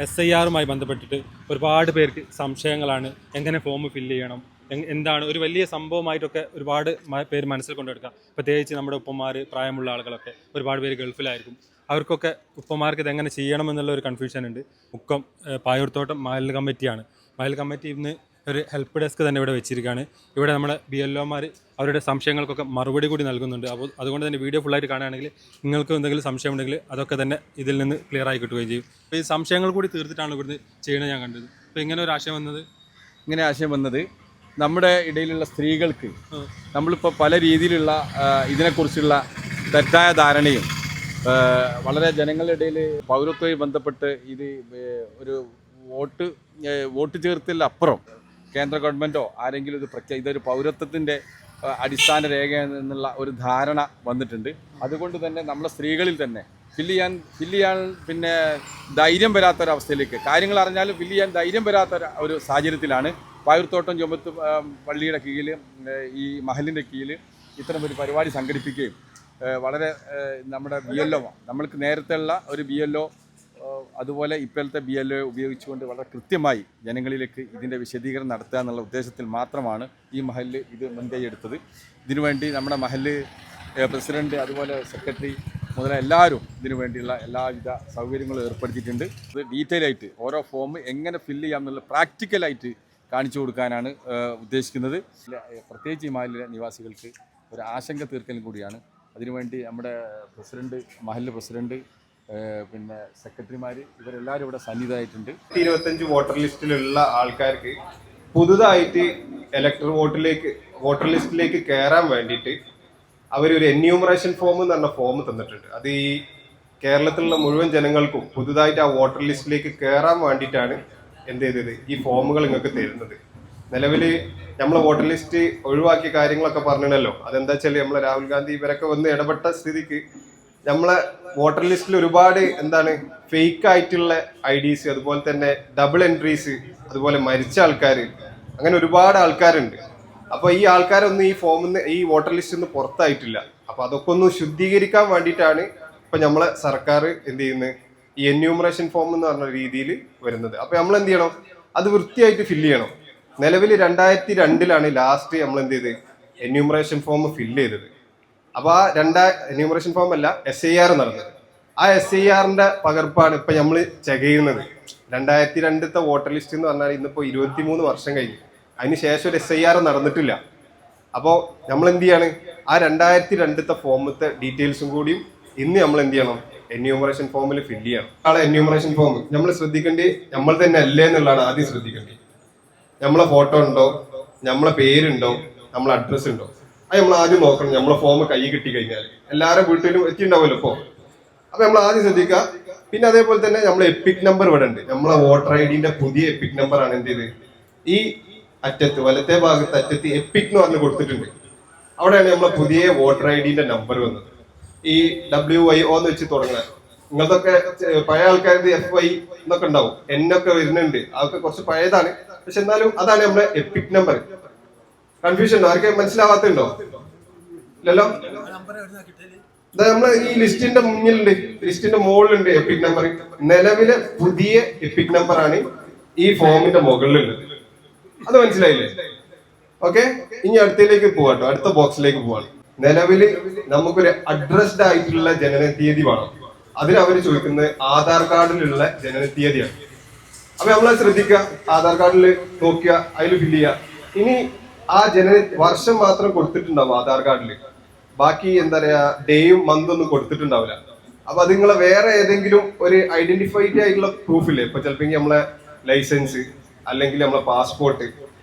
SIR-മായി ബന്ധപ്പെട്ടിട്ട് ഒരുപാട് പേർക്ക് സംശയങ്ങളാണ്. എങ്ങനെ ഫോം ഫില്ല് ചെയ്യണം, എന്താണ് ഒരു വലിയ സംഭവമായിട്ടൊക്കെ ഒരുപാട് പേര് മനസ്സിൽ കൊണ്ടെടുക്കുക. പ്രത്യേകിച്ച് നമ്മുടെ ഉപ്പമാർ, പ്രായമുള്ള ആളുകളൊക്കെ ഒരുപാട് പേര് ഗൾഫിലായിരിക്കും. അവർക്കൊക്കെ ഉപ്പമാർക്ക് ഇതെങ്ങനെ ചെയ്യണമെന്നുള്ള ഒരു കൺഫ്യൂഷൻ ഉണ്ട്. മുക്കം പായൂർത്തോട്ടം മഹല്ല് കമ്മിറ്റിയാണ്. മഹല്ല് കമ്മിറ്റി ഇന്ന് ഒരു ഹെൽപ്പ് ഡെസ്ക് തന്നെ ഇവിടെ വെച്ചിരിക്കുകയാണ്. ഇവിടെ നമ്മുടെ BLOമാർ അവരുടെ സംശയങ്ങൾക്കൊക്കെ മറുപടി കൂടി നൽകുന്നുണ്ട്. അപ്പോൾ അതുകൊണ്ട് തന്നെ വീഡിയോ ഫുള്ളായിട്ട് കാണുകയാണെങ്കിൽ നിങ്ങൾക്ക് എന്തെങ്കിലും സംശയം ഉണ്ടെങ്കിൽ അതൊക്കെ തന്നെ ഇതിൽ നിന്ന് ക്ലിയർ ആയി കിട്ടുകയും ചെയ്യും. അപ്പോൾ ഈ സംശയങ്ങൾ കൂടി തീർത്തിട്ടാണ് ഇവിടുന്ന് ചെയ്യണത് ഞാൻ കണ്ടത്. അപ്പോൾ ഇങ്ങനെ ഒരു ആശയം വന്നത് നമ്മുടെ ഇടയിലുള്ള സ്ത്രീകൾക്ക് നമ്മളിപ്പോൾ പല രീതിയിലുള്ള ഇതിനെക്കുറിച്ചുള്ള തെറ്റായ ധാരണയും വളരെ ജനങ്ങളുടെ ഇടയിൽ പൗരത്വവുമായി ബന്ധപ്പെട്ട് ഇത് ഒരു വോട്ട് ചേർത്തലിനപ്പുറം കേന്ദ്ര ഗവൺമെൻറ്റോ ആരെങ്കിലും ഇതൊരു പൗരത്വത്തിൻ്റെ അടിസ്ഥാന രേഖ എന്നുള്ള ഒരു ധാരണ വന്നിട്ടുണ്ട്. അതുകൊണ്ട് തന്നെ നമ്മളെ സ്ത്രീകളിൽ തന്നെ ഫില്ല് ചെയ്യാൻ പിന്നെ ധൈര്യം വരാത്തൊരവസ്ഥയിലേക്ക്, കാര്യങ്ങൾ അറിഞ്ഞാലും ഫില്ല് ചെയ്യാൻ ധൈര്യം വരാത്ത ഒരു സാഹചര്യത്തിലാണ് പായൂർത്തോട്ടം ജുമത്ത് പള്ളിയുടെ കീഴിൽ ഈ മഹലിൻ്റെ കീഴിൽ ഇത്തരം ഒരു പരിപാടി സംഘടിപ്പിക്കുകയും വളരെ നമ്മുടെ BLO നമ്മൾക്ക് നേരത്തെയുള്ള ഒരു BLO അതുപോലെ ഇപ്പോഴത്തെ BLO ഉപയോഗിച്ചുകൊണ്ട് വളരെ കൃത്യമായി ജനങ്ങളിലേക്ക് ഇതിൻ്റെ വിശദീകരണം നടത്തുക എന്നുള്ള ഉദ്ദേശത്തിൽ മാത്രമാണ് ഈ മഹല്ല് ഇത് മുൻകൈ എടുത്തത്. ഇതിനുവേണ്ടി നമ്മുടെ മഹല്ല് പ്രസിഡൻറ്റ് അതുപോലെ സെക്രട്ടറി മുതലായ എല്ലാവരും ഇതിനു വേണ്ടിയുള്ള എല്ലാവിധ സൗകര്യങ്ങളും ഏർപ്പെടുത്തിയിട്ടുണ്ട്. ഇത് ഡീറ്റെയിൽ ആയിട്ട് ഓരോ ഫോം എങ്ങനെ ഫില്ല് ചെയ്യാം എന്നുള്ള പ്രാക്ടിക്കലായിട്ട് കാണിച്ചു കൊടുക്കാനാണ് ഉദ്ദേശിക്കുന്നത്. പ്രത്യേകിച്ച് ഈ മഹല്ലിലെ നിവാസികൾക്ക് ഒരു ആശങ്ക തീർക്കലും കൂടിയാണ്. അതിനുവേണ്ടി നമ്മുടെ മഹല്ല് പ്രസിഡൻറ്റ് പിന്നെ സെക്രട്ടറിമാർ ഇവരെല്ലാവരും ഇവിടെ സന്നിഹിതരായിട്ടുണ്ട്. 25 വോട്ടർ ലിസ്റ്റിലുള്ള ആൾക്കാർക്ക് പുതുതായിട്ട് വോട്ടർ ലിസ്റ്റിലേക്ക് കയറാൻ വേണ്ടിയിട്ട് അവരൊരു എന്യൂമറേഷൻ ഫോം എന്ന് പറഞ്ഞ ഫോം തന്നിട്ടുണ്ട്. അത് ഈ കേരളത്തിലുള്ള മുഴുവൻ ജനങ്ങൾക്കും പുതുതായിട്ട് ആ വോട്ടർ ലിസ്റ്റിലേക്ക് കയറാൻ വേണ്ടിയിട്ടാണ് എന്ത് ചെയ്തത് ഈ ഫോമുകൾ നിങ്ങൾക്ക് തരുന്നത്. നിലവിൽ നമ്മളെ വോട്ടർ ലിസ്റ്റ് ഒഴിവാക്കിയ കാര്യങ്ങളൊക്കെ പറഞ്ഞല്ലോ. അതെന്താ വെച്ചാൽ നമ്മളെ രാഹുൽ ഗാന്ധി ഇവരൊക്കെ വന്ന് ഇടപെട്ട സ്ഥിതിക്ക് നമ്മളെ വോട്ടർ ലിസ്റ്റിൽ ഒരുപാട് ഫേക്ക് ആയിട്ടുള്ള IDs, അതുപോലെ തന്നെ ഡബിൾ എൻട്രീസ്, അതുപോലെ മരിച്ച ആൾക്കാർ, അങ്ങനെ ഒരുപാട് ആൾക്കാരുണ്ട്. അപ്പോൾ ഈ ആൾക്കാരൊന്നും ഈ വോട്ടർ ലിസ്റ്റിൽ നിന്ന് പുറത്തായിട്ടില്ല. അപ്പോൾ അതൊക്കെ ഒന്ന് ശുദ്ധീകരിക്കാൻ വേണ്ടിയിട്ടാണ് ഇപ്പം നമ്മളെ സർക്കാർ എന്ത് ചെയ്യുന്നത് ഈ എന്യൂമറേഷൻ ഫോം എന്ന് പറഞ്ഞ രീതിയിൽ വരുന്നത്. അപ്പോൾ നമ്മൾ എന്ത് ചെയ്യണം, അത് വൃത്തിയായിട്ട് ഫില്ല് ചെയ്യണം. നിലവിൽ 2002 ലാസ്റ്റ് നമ്മൾ എന്ത് ചെയ്ത് എന്യൂമറേഷൻ ഫോം ഫില്ല് ചെയ്തത്. അപ്പോൾ ആ എന്യൂമറേഷൻ ഫോം അല്ല SIR നടന്നത്. ആ SIR-ന്റെ പകർപ്പാണ് ഇപ്പം നമ്മൾ ചെയ്യുന്നത്. 2002 വോട്ടർ ലിസ്റ്റ് എന്ന് പറഞ്ഞാൽ ഇന്നിപ്പോൾ 23 വർഷം കഴിഞ്ഞു. അതിന് ശേഷം ഒരു SIR നടന്നിട്ടില്ല. അപ്പോൾ നമ്മൾ എന്ത് ചെയ്യാണ്, ആ 2002 ഫോമത്തെ ഡീറ്റെയിൽസും കൂടിയും ഇന്ന് നമ്മൾ എന്ത് ചെയ്യണം, എന്യൂമറേഷൻ ഫോമിൽ ഫില്ല് ചെയ്യണം. ആളെ എന്യൂമറേഷൻ ഫോം നമ്മൾ ശ്രദ്ധിക്കേണ്ടി നമ്മൾ തന്നെ അല്ലേ എന്നുള്ളതാണ് ആദ്യം ശ്രദ്ധിക്കേണ്ടത്. നമ്മളെ ഫോട്ടോ ഉണ്ടോ, നമ്മളെ പേരുണ്ടോ, നമ്മളെ അഡ്രസ്സ് ഉണ്ടോ, അത് നമ്മൾ ആദ്യം നോക്കണം. നമ്മളെ ഫോം കൈ കിട്ടി കഴിഞ്ഞാൽ എല്ലാവരും വീട്ടിലും എത്തിയിട്ടുണ്ടാവുമല്ലോ ഇപ്പോൾ. അപ്പൊ നമ്മൾ ആദ്യം ശ്രദ്ധിക്കുക. പിന്നെ അതേപോലെ തന്നെ നമ്മളെ എപ്പിക് നമ്പർ ഇവിടെ ഉണ്ട്. നമ്മളെ വോട്ടർ ID-ന്റെ പുതിയ എപ്പിക് നമ്പർ ആണ് എന്ത് ചെയ്ത് ഈ അറ്റത്ത് വലത്തെ ഭാഗത്ത് അറ്റത്ത് എപ്പിക് എന്ന് പറഞ്ഞ് കൊടുത്തിട്ടുണ്ട്. അവിടെയാണ് നമ്മളെ പുതിയ വോട്ടർ ID-ന്റെ നമ്പർ വന്നത്. ഈ WYO എന്ന് വെച്ച് തുടങ്ങുന്നത്. നിങ്ങളതൊക്കെ പഴയ ആൾക്കാരുടെ FY എന്നൊക്കെ ഉണ്ടാവും, എന്നൊക്കെ വരുന്നുണ്ട്. അതൊക്കെ കുറച്ച് പഴയതാണ്. പക്ഷെ എന്നാലും അതാണ് നമ്മുടെ എപ്പിക് നമ്പർ. കൺഫ്യൂഷൻ ഉണ്ടോ? ആർക്കെ മനസ്സിലാവാത്തുണ്ടോ? ഇല്ലല്ലോ. നമ്മള് ഈ ലിസ്റ്റിന്റെ മുന്നിലുണ്ട്, ലിസ്റ്റിന്റെ മുകളിലുണ്ട് എപ്പിക് നമ്പർ. നിലവിലെ പുതിയ എപ്പിക് നമ്പർ ആണ് ഈ ഫോമിന്റെ മുകളിലുള്ളത്. അത് മനസ്സിലായില്ലേ? ഓക്കെ, ഇനി അടുത്തതിലേക്ക് പോവാട്ടോ. അടുത്ത ബോക്സിലേക്ക് പോവാണ്. നിലവില് നമുക്കൊരു അഡ്രസ്ഡ് ആയിട്ടുള്ള ജനനത്തീയതി വേണം. അതിന് അവർ ചോദിക്കുന്നത് ആധാർ കാർഡിലുള്ള ജനനത്തീയതിയാണ്. അപ്പൊ നമ്മളത് ശ്രദ്ധിക്കുക. ആധാർ കാർഡിൽ നോക്കുക, അതിൽ ഫില്ല് ചെയ്യുക. ഇനി ആ വർഷം മാത്രം കൊടുത്തിട്ടുണ്ടാവും ആധാർ കാർഡിൽ. ബാക്കി എന്താ പറയാ ഡേയും മന്തും ഒന്നും കൊടുത്തിട്ടുണ്ടാവില്ല. അപ്പൊ അത് നിങ്ങളെ വേറെ ഏതെങ്കിലും ഒരു ഐഡന്റിഫൈഡ് ആയിട്ടുള്ള പ്രൂഫില്ലേ, ഇപ്പൊ ചിലപ്പോൾ നമ്മളെ ലൈസൻസ് അല്ലെങ്കിൽ നമ്മളെ പാസ്പോർട്ട്,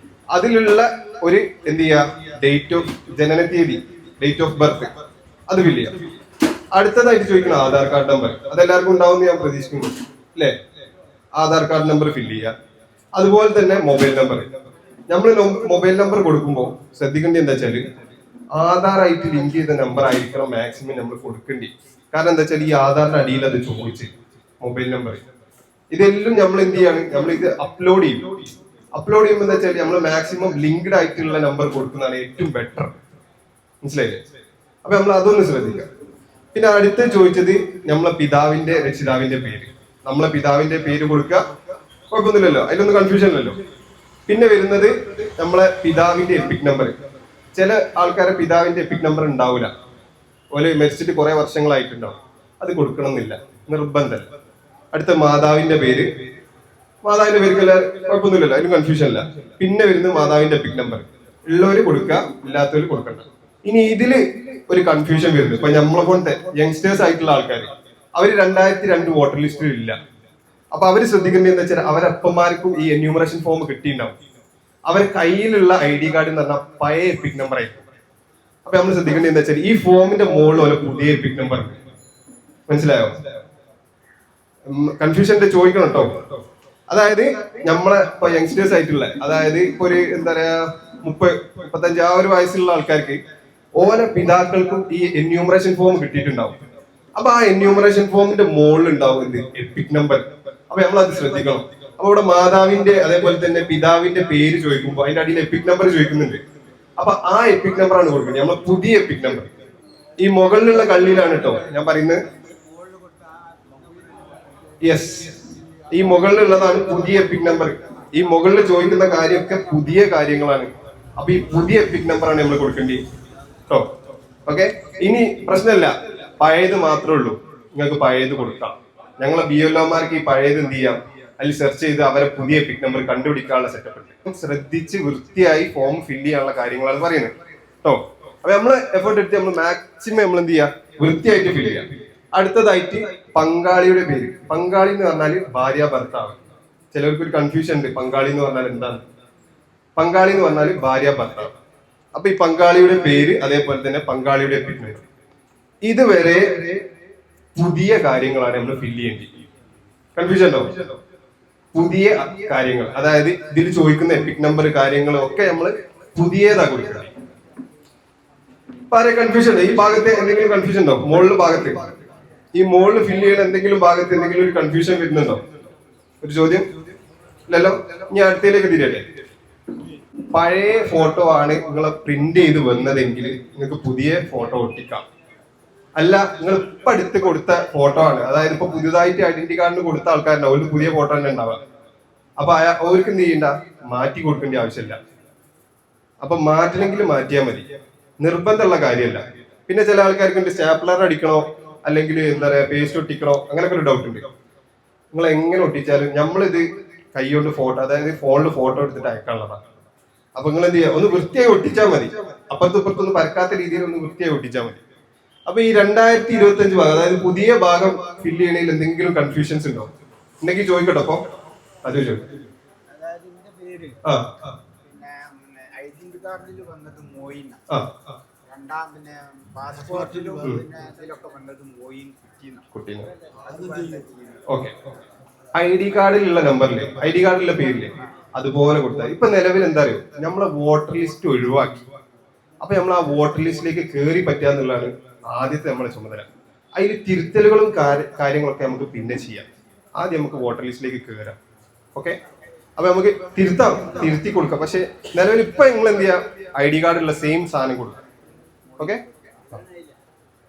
അതിലുള്ള ഒരു എന്ത് ചെയ്യുക ഡേറ്റ് ഓഫ് ജനനത്തീയതി, ഡേറ്റ് ഓഫ് ബർത്ത്, അത് ഫില്ല് ചെയ്യാം. അടുത്തതായിട്ട് ചോദിക്കണം ആധാർ കാർഡ് നമ്പർ. അതെല്ലാവർക്കും ഉണ്ടാവും ഞാൻ പ്രതീക്ഷിക്കുന്നു അല്ലേ? ആധാർ കാർഡ് നമ്പർ ഫില്ല് ചെയ്യുക. അതുപോലെ തന്നെ മൊബൈൽ നമ്പർ. നമ്മൾ മൊബൈൽ നമ്പർ കൊടുക്കുമ്പോൾ ശ്രദ്ധിക്കേണ്ടത് എന്താ വെച്ചാൽ ആധാർ ആയിട്ട് ലിങ്ക് ചെയ്ത നമ്പർ ആയിരിക്കണം മാക്സിമം നമ്മൾ കൊടുക്കേണ്ടി. കാരണം എന്താ വെച്ചാൽ ഈ ആധാറിന്റെ അടിയിൽ അത് ചോദിച്ച് മൊബൈൽ നമ്പർ ഇതെല്ലാം നമ്മൾ എന്ത് ചെയ്യാണ്, നമ്മൾ ഇത് അപ്ലോഡ് ചെയ്യും. അപ്ലോഡ് ചെയ്യുമ്പോൾ എന്താ വെച്ചാൽ നമ്മൾ മാക്സിമം ലിങ്ക്ഡ് ആയിട്ടുള്ള നമ്പർ കൊടുക്കുന്നതാണ് ഏറ്റവും ബെറ്റർ. മനസ്സിലായില്ലേ? അപ്പൊ നമ്മൾ അതൊന്ന് ശ്രദ്ധിക്കാം. പിന്നെ അടുത്ത് ചോദിച്ചത് നമ്മളെ രക്ഷിതാവിന്റെ പേര്. നമ്മളെ പിതാവിന്റെ പേര് കൊടുക്കുക, കുഴപ്പമൊന്നുമില്ലല്ലോ, അതിലൊന്നും കൺഫ്യൂഷൻ ഇല്ലല്ലോ. പിന്നെ വരുന്നത് നമ്മളെ പിതാവിന്റെ എപ്പിക് നമ്പർ. ചില ആൾക്കാരെ പിതാവിന്റെ എപ്പിക് നമ്പർ ഉണ്ടാവില്ല, ഓല് മരിച്ചിട്ട് കുറെ വർഷങ്ങളായിട്ടുണ്ടാവും, അത് കൊടുക്കണമെന്നില്ല, നിർബന്ധമല്ല. അടുത്ത മാതാവിന്റെ പേര്, മാതാവിന്റെ പേർക്ക് കുഴപ്പമൊന്നുമില്ലല്ലോ, അതിന് കൺഫ്യൂഷൻ ഇല്ല. പിന്നെ വരുന്നത് മാതാവിന്റെ എപ്പിക് നമ്പർ, ഉള്ളവര് കൊടുക്കുക, ഇല്ലാത്തവര് കൊടുക്കണ്ട. ഇനി ഇതില് ഒരു കൺഫ്യൂഷൻ വരുന്നത് ഇപ്പൊ നമ്മളെ പോലത്തെ യങ്സ്റ്റേഴ്സ് ആയിട്ടുള്ള ആൾക്കാർ, അവര് 2002 വോട്ടർ ലിസ്റ്റിൽ ഇല്ല. അപ്പൊ അവര് ശ്രദ്ധിക്കേണ്ടത് എന്താ വെച്ചാൽ അവരപ്പന്മാർക്കും ഈ എന്യൂമറേഷൻ ഫോം കിട്ടിയിട്ടുണ്ടാവും. അവരെ കയ്യിലുള്ള ID കാർഡ് എന്ന് പറഞ്ഞാൽ പഴയ എപ്പിക് നമ്പർ ആയിരിക്കും. അപ്പൊ നമ്മൾ ശ്രദ്ധിക്കേണ്ടത് എന്താ വെച്ചാൽ ഈ ഫോമിന്റെ മുകളിൽ ഒരു പുതിയ എപ്പിക് നമ്പർ ഉണ്ട്. മനസ്സിലായോ? കൺഫ്യൂഷന്റെ ചോദിക്കണം കേട്ടോ. അതായത് നമ്മളെ ഇപ്പൊ യങ്സ്റ്റേഴ്സ് ആയിട്ടുള്ള, അതായത് ഇപ്പൊ ഒരു എന്താ പറയാ 30-35 ആ ഒരു വയസ്സുള്ള ആൾക്കാർക്ക് ഓരോ പിതാക്കൾക്കും ഈ എന്യൂമറേഷൻ ഫോം കിട്ടിയിട്ടുണ്ടാവും. അപ്പൊ ആ എന്യൂമറേഷൻ ഫോമിന്റെ മുകളിൽ ഉണ്ടാവും എന്ത്, എപ്പിക് നമ്പർ. അപ്പൊ നമ്മൾ അത് ശ്രദ്ധിക്കണം. അപ്പൊ ഇവിടെ മാതാവിന്റെ അതേപോലെ തന്നെ പിതാവിന്റെ പേര് ചോദിക്കുമ്പോൾ അതിന്റെ അടിയിൽ എപ്പിക് നമ്പർ ചോദിക്കുന്നുണ്ട്. അപ്പൊ ആ എപ്പിക് നമ്പർ ആണ് കൊടുക്കുന്നത്, നമ്മളെ പുതിയ എപ്പിക് നമ്പർ. ഈ മുകളിലുള്ള കള്ളിയിലാണ് കേട്ടോ ഞാൻ പറയുന്നത്. യെസ്, ഈ മുകളിലുള്ളതാണ് പുതിയ എപ്പിക് നമ്പർ. ഈ മുകളിൽ ചോദിക്കുന്ന കാര്യമൊക്കെ പുതിയ കാര്യങ്ങളാണ്. അപ്പൊ ഈ പുതിയ എപ്പിക് നമ്പറാണ് നമ്മൾ കൊടുക്കേണ്ടത് കേട്ടോ. ഓക്കെ, ഇനി പ്രശ്നമില്ല, പഴയത് മാത്രമേ ഉള്ളൂ, നിങ്ങൾക്ക് പഴയത് കൊടുക്കാം. ഞങ്ങളെ BLOമാർക്ക് ഈ പഴയത് എന്ത് ചെയ്യാം, അതിൽ സെർച്ച് ചെയ്ത് അവരെ പുതിയ എപ്പിക് നമ്പർ കണ്ടുപിടിക്കാനുള്ള സെറ്റപ്പ് ഉണ്ട്. ശ്രദ്ധിച്ച് വൃത്തിയായി ഫോം ഫില്ല് ചെയ്യാനുള്ള കാര്യങ്ങളാണ് പറയുന്നത് കേട്ടോ. അപ്പൊ നമ്മള് എഫേർട്ട് എടുത്ത് നമ്മൾ മാക്സിമം നമ്മൾ എന്ത് ചെയ്യാം, വൃത്തിയായിട്ട് ഫില്ല് ചെയ്യാം. അടുത്തതായിട്ട് പങ്കാളിയുടെ പേര്. പങ്കാളി എന്ന് പറഞ്ഞാൽ ഭാര്യ ഭർത്താവ്. ചിലർക്ക് ഒരു കൺഫ്യൂഷൻ ഉണ്ട്, പങ്കാളി എന്ന് പറഞ്ഞാൽ എന്താണ്. പങ്കാളി എന്ന് പറഞ്ഞാൽ ഭാര്യ ഭർത്താവ്. അപ്പൊ ഈ പങ്കാളിയുടെ പേര് അതേപോലെ തന്നെ പങ്കാളിയുടെ എപ്പിക് നമ്പർ, ഇതുവരെ പുതിയ കാര്യങ്ങളാണ് നമ്മൾ ഫില്ല് ചെയ്യേണ്ടത്. കൺഫ്യൂഷൻ ഉണ്ടോ? പുതിയ കാര്യങ്ങൾ, അതായത് ഇതിൽ ചോദിക്കുന്ന എപ്പിക് നമ്പർ കാര്യങ്ങളും ഒക്കെ നമ്മൾ പുതിയതാ കൊടുക്കണം. ഇപ്പൊ ആരെ കൺഫ്യൂഷൻ ഉണ്ട്? ഈ ഭാഗത്ത് എന്തെങ്കിലും കൺഫ്യൂഷൻ ഉണ്ടോ? മുകളിൽ ഭാഗത്ത്, ഈ മുകളിൽ ഫില്ല് ചെയ്യുന്ന എന്തെങ്കിലും ഭാഗത്ത് എന്തെങ്കിലും ഒരു കൺഫ്യൂഷൻ വരുന്നുണ്ടോ? ഒരു ചോദ്യം ഇല്ലല്ലോ. ഇനി അടുത്തതിലേക്ക് തിരിയട്ടെ. പഴയ ഫോട്ടോ ആണ് നിങ്ങൾ പ്രിന്റ് ചെയ്ത് വന്നതെങ്കിൽ നിങ്ങൾക്ക് പുതിയ ഫോട്ടോ ഒട്ടിക്കാം. അല്ല, നിങ്ങൾ ഇപ്പൊ അടുത്ത് കൊടുത്ത ഫോട്ടോ ആണ്, അതായത് ഇപ്പൊ പുതിയതായിട്ട് ഐഡന്റിറ്റി കാർഡിന് കൊടുത്ത ആൾക്കാരുണ്ടാവും, അവർക്ക് പുതിയ ഫോട്ടോ തന്നെ ഉണ്ടാവുക. അപ്പൊ അവർക്ക് എന്ത് ചെയ്യണ്ട, മാറ്റി കൊടുക്കേണ്ട ആവശ്യമില്ല. അപ്പൊ മാറ്റണമെങ്കിൽ മാറ്റിയാൽ മതി, നിർബന്ധമുള്ള കാര്യമല്ല. പിന്നെ ചില ആൾക്കാർക്ക് സ്റ്റാപ്ലർ അടിക്കണോ അല്ലെങ്കിൽ എന്താ പറയാ പേസ്റ്റ് ഒട്ടിക്കണോ, അങ്ങനെയൊക്കെ ഒരു ഡൗട്ട് ഉണ്ട്. നിങ്ങൾ എങ്ങനെ ഒട്ടിച്ചാലും നമ്മളിത് കൈകൊണ്ട് ഫോട്ടോ, അതായത് ഫോണിൽ ഫോട്ടോ എടുത്തിട്ട് അയക്കാനുള്ളതാണ്. അപ്പൊ നിങ്ങൾ എന്ത് ചെയ്യുക, ഒന്ന് വൃത്തിയായി ഒട്ടിച്ചാൽ മതി. അപ്പുറത്തും ഇപ്പുറത്തൊന്നും പരക്കാത്ത രീതിയിൽ ഒന്ന് വൃത്തിയായി ഒട്ടിച്ചാൽ മതി. അപ്പൊ ഈ 2025 ഭാഗം, അതായത് പുതിയ ഭാഗം ഫില്ല് ചെയ്യണതിൽ എന്തെങ്കിലും കൺഫ്യൂഷൻസ് ഉണ്ടോ? ഉണ്ടെങ്കിൽ ചോദിക്കട്ടോ. അപ്പൊ അത് ചോദിക്കും. ഐഡന്റി കാർഡിൽ വന്നത് മോയിൻ, രണ്ടാം പിന്നെ പാസ്പോർട്ടിലും പിന്നെ ഇതിലൊക്കെ വന്നത് മോയിൻ കുട്ടീന. ഓക്കെ, ID കാർഡിലുള്ള നമ്പറില്, ID കാർഡിലുള്ള പേരില് അതുപോലെ കൊടുത്താൽ. ഇപ്പൊ നിലവിൽ എന്താ അറിയോ, നമ്മളെ വോട്ടർ ലിസ്റ്റ് ഒഴിവാക്കി. അപ്പൊ നമ്മൾ ആ വോട്ടർ ലിസ്റ്റിലേക്ക് കയറി പറ്റാന്നുള്ളതാണ് ആദ്യത്തെ നമ്മളെ ചുമതല. അതിൽ തിരുത്തലുകളും കാര്യങ്ങളൊക്കെ നമുക്ക് പിന്നെ ചെയ്യാം. ആദ്യം നമുക്ക് വോട്ടർ ലിസ്റ്റിലേക്ക് കയറാം. ഓക്കെ, അപ്പൊ നമുക്ക് തിരുത്തി കൊടുക്കാം. പക്ഷെ നിലവിൽ ഇപ്പൊ നിങ്ങൾ എന്ത് ചെയ്യാം, ID കാർഡുള്ള സെയിം സാധനം കൊടുക്കാം. ഓക്കെ,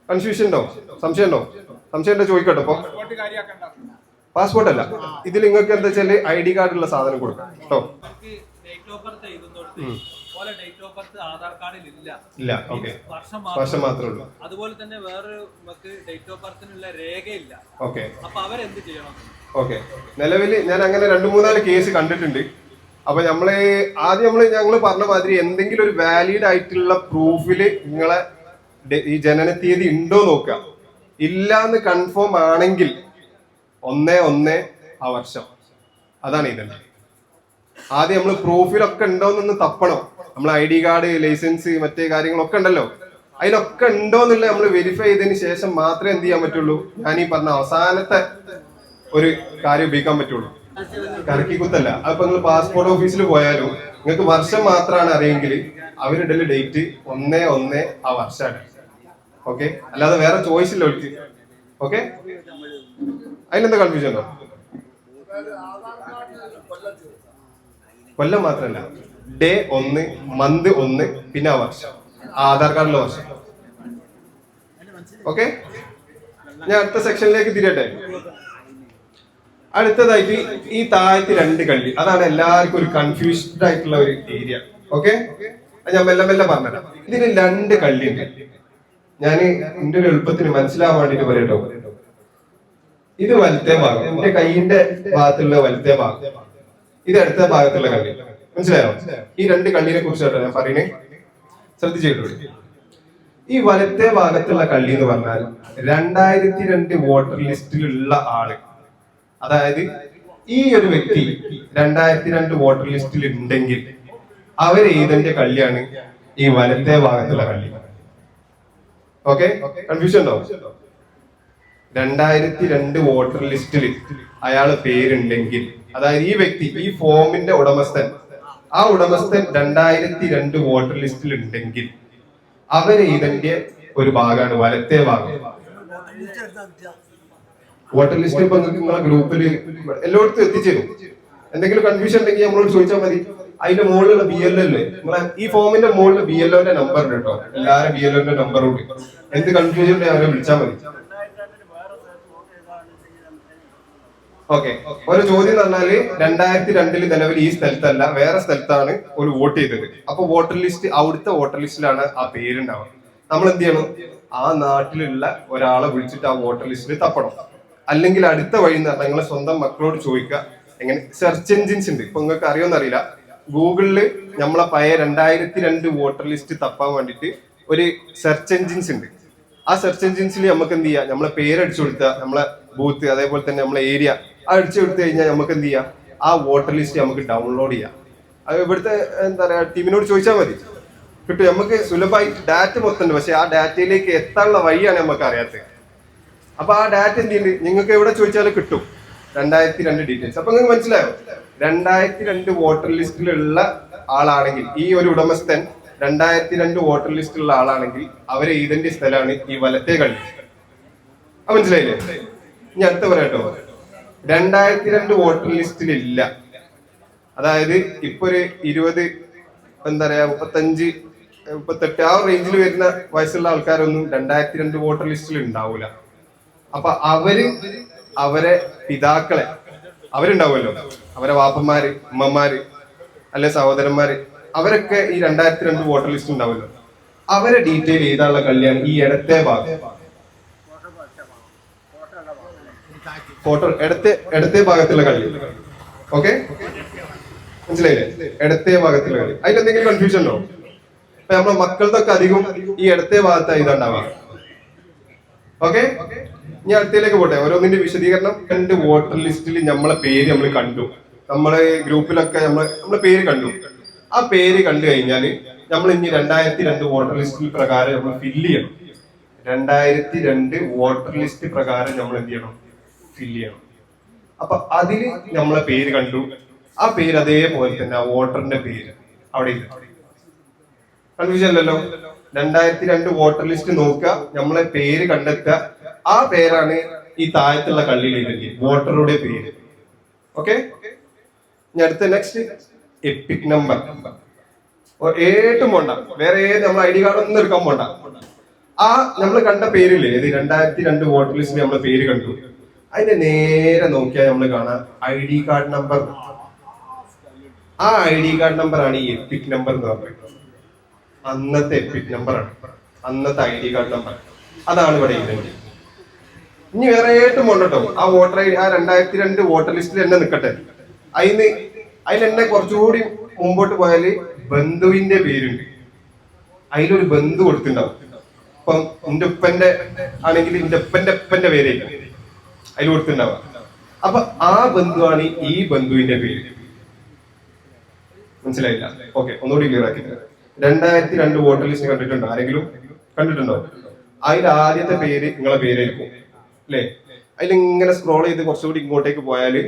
കൺഫ്യൂഷൻ ഉണ്ടോ? സംശയം ഉണ്ടോ? സംശയം ഉണ്ടോ ചോദിക്കട്ടോ. അപ്പൊ പാസ്പോർട്ട് അല്ല, ഇതിൽ നിങ്ങൾക്ക് എന്താ വെച്ചാല് ID കാർഡുള്ള സാധനം കൊടുക്കാം കേട്ടോ. ഇല്ല, ഓക്കെ, വർഷം മാത്രമേ ഉള്ളൂ. അതുപോലെ തന്നെ വേറെ ഡേറ്റ് ഓഫ് ബർത്തിനുള്ള രേഖയില്ല. ഓക്കെ, അപ്പൊ അവരെന്ത് ചെയ്യണം? ഓക്കെ, നിലവില് ഞാൻ അങ്ങനെ 2-3 കേസ് കണ്ടിട്ടുണ്ട്. അപ്പൊ ഞങ്ങള് പറഞ്ഞ മാതിരി എന്തെങ്കിലും ഒരു വാലിഡ് ആയിട്ടുള്ള പ്രൂഫില് നിങ്ങളെ ഈ ജനന തീയതി ഉണ്ടോ നോക്കുക. ഇല്ലാന്ന് കൺഫേം ആണെങ്കിൽ 1/1 ആ വർഷം, അതാണ് ഇതന്നെ. ആദ്യം നമ്മൾ പ്രൂഫിലൊക്കെ ഉണ്ടോന്നൊന്ന് തപ്പണം. നമ്മൾ ID കാർഡ്, ലൈസൻസ്, മറ്റേ കാര്യങ്ങളൊക്കെ ഉണ്ടല്ലോ, അതിലൊക്കെ ഉണ്ടോന്നുള്ള നമ്മൾ വെരിഫൈ ചെയ്തതിന് ശേഷം മാത്രമേ എന്ത് ചെയ്യാൻ പറ്റുള്ളൂ, ഞാൻ ഈ പറഞ്ഞ അവസാനത്തെ ഒരു കാര്യം ഉപയോഗിക്കാൻ പറ്റുള്ളൂ. കറക്കി കുത്തല്ല. അപ്പൊ നിങ്ങൾ പാസ്പോർട്ട് ഓഫീസിൽ പോയാലും നിങ്ങൾക്ക് വർഷം മാത്രമാണ് അറിയെങ്കിൽ അവരുടെ ഡേറ്റ് 1/1 ആ വർഷമാണ്. ഓക്കെ, അല്ലാതെ വേറെ ചോയ്സ് ഇല്ല അവർക്ക്. ഓക്കെ, അതിനെന്താ കൺഫ്യൂഷൻ ഉണ്ടോ? കൊല്ലം മാത്രല്ല, ഡേ 1, മന്ത് 1, പിന്നെ ആ വർഷം, ആധാർ കാർഡിലെ വർഷം. ഓക്കെ, ഞാൻ അടുത്ത സെക്ഷനിലേക്ക് തിരിയട്ടെ. അടുത്തതായിട്ട് ഈ താഴത്ത് 2 കള്ളി, അതാണ് എല്ലാവർക്കും ഒരു കൺഫ്യൂസ്ഡ് ആയിട്ടുള്ള ഒരു ഏരിയ. ഓക്കെ, ഞാൻ മെല്ലെ മെല്ലെ പറഞ്ഞുതരാം. ഇതിന് 2 കള്ളി ഉണ്ട്. ഞാൻ എന്റെ ഒരു എളുപ്പത്തിന് മനസ്സിലാവാൻ വേണ്ടിട്ട് പറയട്ടോ. ഇത് വലത്തെ ഭാഗം, എന്റെ കൈയിന്റെ ഭാഗത്തുള്ള വലത്തെ ഭാഗം, ഇത് അടുത്ത ഭാഗത്തുള്ള കള്ളി. മനസ്സിലായോ? ഈ 2 കള്ളിനെ കുറിച്ചാണ് ഞാൻ പറയുന്നത്, ശ്രദ്ധിച്ചിട്ടുള്ളൂ. ഈ വലത്തെ ഭാഗത്തുള്ള കള്ളി എന്ന് പറഞ്ഞാൽ 2002 വോട്ടർ ലിസ്റ്റിലുള്ള ആള്, അതായത് ഈ ഒരു വ്യക്തി 2002 വോട്ടർ ലിസ്റ്റിൽ ഉണ്ടെങ്കിൽ അവർ എഴുതേണ്ട കള്ളിയാണ് ഈ വലത്തെ ഭാഗത്തുള്ള കള്ളി. ഓക്കെ, കൺഫ്യൂഷൻ ഉണ്ടോ? 2002 വോട്ടർ ലിസ്റ്റിൽ അയാള് പേരുണ്ടെങ്കിൽ, അതായത് ഈ വ്യക്തി, ഈ ഫോമിന്റെ ഉടമസ്ഥൻ, ആ ഉടമസ്ഥൻ 2002 വോട്ടർ ലിസ്റ്റിൽ ഉണ്ടെങ്കിൽ അവര് ഇതിന്റെ ഒരു ഭാഗമാണ് വലത്തെ ഭാഗം. വോട്ടർ ലിസ്റ്റ് ഇപ്പൊ നിങ്ങളെ ഗ്രൂപ്പിൽ എല്ലായിടത്തും എത്തിച്ചേരും. എന്തെങ്കിലും കൺഫ്യൂഷൻ ഉണ്ടെങ്കിൽ നമ്മളോട് ചോദിച്ചാൽ മതി. അതിന്റെ മുകളിലുള്ള BLO നിങ്ങളെ ഈ ഫോമിന്റെ മുകളിൽ BLOന്റെ നമ്പർ ഉണ്ട് കേട്ടോ. എല്ലാരും BLOന്റെ നമ്പറും ഉണ്ട്. എന്ത് കൺഫ്യൂഷൻ ഉണ്ടെങ്കിൽ അവരെ വിളിച്ചാൽ മതി. ഓക്കെ, ഒരു ചോദ്യം എന്ന് പറഞ്ഞാല് 2002 നിലവിൽ ഈ സ്ഥലത്തല്ല, വേറെ സ്ഥലത്താണ് ഒരു വോട്ട് ചെയ്തത്. അപ്പൊ വോട്ടർ ലിസ്റ്റ്, അവിടുത്തെ വോട്ടർ ലിസ്റ്റിലാണ് ആ പേരുണ്ടാവുക. നമ്മൾ എന്ത് ചെയ്യണം? ആ നാട്ടിലുള്ള ഒരാളെ വിളിച്ചിട്ട് ആ വോട്ടർ ലിസ്റ്റിൽ തപ്പണം. അല്ലെങ്കിൽ അടുത്ത വഴി എന്ന് പറഞ്ഞാൽ നിങ്ങളെ സ്വന്തം മക്കളോട് ചോദിക്കുക. എങ്ങനെ? സെർച്ച് എൻജിൻസ് ഉണ്ട്. ഇപ്പൊ നിങ്ങൾക്ക് അറിയോന്ന് അറിയില്ല, ഗൂഗിളില് നമ്മളെ പഴയ 2002 വോട്ടർ ലിസ്റ്റ് തപ്പാൻ വേണ്ടിട്ട് ഒരു സെർച്ച് എൻജിൻസ് ഉണ്ട്. ആ സെർച്ച് എൻജിൻസിൽ നമുക്ക് എന്ത് ചെയ്യാം? നമ്മളെ പേരടിച്ചു കൊടുത്താൽ, നമ്മളെ ബൂത്ത്, അതേപോലെ തന്നെ നമ്മളെ ഏരിയ അടിച്ചു കൊടുത്തു കഴിഞ്ഞാൽ നമുക്ക് എന്ത് ചെയ്യാം? ആ വോട്ടർ ലിസ്റ്റ് നമുക്ക് ഡൗൺലോഡ് ചെയ്യാം. അത് ഇവിടുത്തെ എന്താ പറയാ ടീമിനോട് ചോദിച്ചാൽ മതി, കിട്ടും. നമുക്ക് സുലഭമായിട്ട് ഡാറ്റ മൊത്തം ഉണ്ട്, പക്ഷെ ആ ഡാറ്റയിലേക്ക് എത്താനുള്ള വഴിയാണ് നമുക്ക് അറിയാത്തത്. അപ്പൊ ആ ഡാറ്റ എന്ത് ചെയ്യുന്നത്? നിങ്ങൾക്ക് എവിടെ ചോദിച്ചാലും കിട്ടും 2002 ഡീറ്റെയിൽസ്. അപ്പൊ നിങ്ങൾക്ക് മനസ്സിലായോ? 2002 വോട്ടർ ലിസ്റ്റിലുള്ള ആളാണെങ്കിൽ, ഈ ഒരു ഉടമസ്ഥൻ 2002 വോട്ടർ ലിസ്റ്റിലുള്ള ആളാണെങ്കിൽ അവരെ എഴുതേണ്ട സ്ഥലമാണ് ഈ വലത്തെ കള്ളി. മനസ്സിലായില്ലേ? ഇനി അടുത്ത പറയട്ടോ, 2002 വോട്ടർ ലിസ്റ്റിൽ ഇല്ല, അതായത് ഇപ്പൊ ഒരു 20 എന്താ പറയാ 35, 38 ആ റേഞ്ചിൽ വരുന്ന വയസ്സുള്ള ആൾക്കാരൊന്നും 2002 വോട്ടർ ലിസ്റ്റിൽ ഉണ്ടാവൂല. അപ്പൊ അവരെ പിതാക്കളെ, അവരുണ്ടാവുമല്ലോ, അവരെ വാപ്പന്മാര്, ഉമ്മമാര്, അല്ലെ സഹോദരന്മാര്, അവരൊക്കെ ഈ 2002 വോട്ടർ ലിസ്റ്റ് ഉണ്ടാവുമല്ലോ. അവരെ ഡീറ്റെയിൽ ചെയ്താനുള്ള കള്ളിയാണ് ഈ ഇടത്തെ ഭാഗം. ഫോട്ടോ ഇടത്തെ ഭാഗത്തുള്ള കള്ളി. ഓക്കെ, മനസ്സിലായില്ലേ? ഇടത്തെ ഭാഗത്തുള്ള കളി. അതിലെന്തെങ്കിലും കൺഫ്യൂഷൻ ഉണ്ടോ? ഇപ്പൊ നമ്മളെ മക്കളതൊക്കെ അധികം ഈ ഇടത്തെ ഭാഗത്തായി ഇതുണ്ടാവുക. ഓക്കെ, ഇനി അടുത്തയിലേക്ക് പോട്ടെ. ഓരോന്നിന്റെ വിശദീകരണം. 2 വോട്ടർ ലിസ്റ്റിൽ നമ്മളെ പേര് നമ്മൾ കണ്ടു, നമ്മളെ ഗ്രൂപ്പിലൊക്കെ നമ്മളെ പേര് കണ്ടു. ആ പേര് കണ്ടു കഴിഞ്ഞാൽ നമ്മൾ ഇനി 2002 വോട്ടർ ലിസ്റ്റിൽ പ്രകാരം നമ്മൾ ഫില്ല് ചെയ്യണം. 2002 വോട്ടർ ലിസ്റ്റ് പ്രകാരം നമ്മൾ എന്ത് ചെയ്യണം? ഫില്ല് ചെയ്യണം. അപ്പൊ അതില് നമ്മളെ പേര് കണ്ടു, ആ പേര് അതേപോലെ തന്നെ ആ വോട്ടറിന്റെ പേര് അവിടെ ഇല്ല. കൺഫ്യൂഷൻ അല്ലല്ലോ? 2002 വോട്ടർ ലിസ്റ്റ് നോക്കുക, നമ്മളെ പേര് കണ്ടെത്തുക, ആ പേരാണ് ഈ താഴത്തുള്ള കള്ളിയിൽ എഴുതിയത്, വോട്ടറുടെ പേര്. ഓക്കെ, ഇനി അടുത്ത നെക്സ്റ്റ് എപ്പിക് നമ്പർ. ഏട്ടും പോണ്ട, വേറെ നമ്മൾ ID കാർഡ് ഒന്നും എടുക്കാൻ പോണ്ട. ആ നമ്മൾ കണ്ട പേരില്ലേ, 2002 വോട്ടർ ലിസ്റ്റിൽ നമ്മളെ പേര് കണ്ടു, അതിന്റെ നേരെ നോക്കിയാൽ നമ്മൾ കാണാം ID കാർഡ് നമ്പർ. ആ ID കാർഡ് നമ്പർ ആണ് ഈ എപ്പിക് നമ്പർ എന്ന് പറയുന്നത്. അന്നത്തെ എപ്പിക് നമ്പർ ആണ്, അന്നത്തെ ID കാർഡ് നമ്പർ. അതാണ് ഇവിടെ എഴുതേണ്ടത്. ഇനി വേറെ ഏട്ടും കൊണ്ടോ ആ വോട്ടർ ID, ആ 2002 വോട്ടർ ലിസ്റ്റിൽ എന്നെ നിൽക്കട്ടെ. അതിലെന്നെ കുറച്ചുകൂടി മുമ്പോട്ട് പോയാല് ബന്ധുവിന്റെ പേരുണ്ട്, അതിലൊരു ബന്ധു കൊടുത്തിട്ടുണ്ടാവും. ഇപ്പം എന്റെ ഉപ്പന്റെ ആണെങ്കിൽ എന്റെ ഉപ്പന്റെ പേരായിരിക്കും അതിൽ കൊടുത്തിട്ടുണ്ടാവുക. അപ്പൊ ആ ബന്ധുവാണ് ഈ ബന്ധുവിന്റെ പേര്. മനസ്സിലായില്ല? ഓക്കെ, ഒന്നുകൂടി ക്ലിയർ ആക്കി. 2002 വോട്ടർ ലിസ്റ്റ് കണ്ടിട്ടുണ്ടോ? ആരെങ്കിലും കണ്ടിട്ടുണ്ടോ? അതിൽ ആദ്യത്തെ പേര് നിങ്ങളെ പേരായിരിക്കും അല്ലേ? അതിലിങ്ങനെ സ്ക്രോൾ ചെയ്ത് കുറച്ചുകൂടി ഇങ്ങോട്ടേക്ക് പോയാല്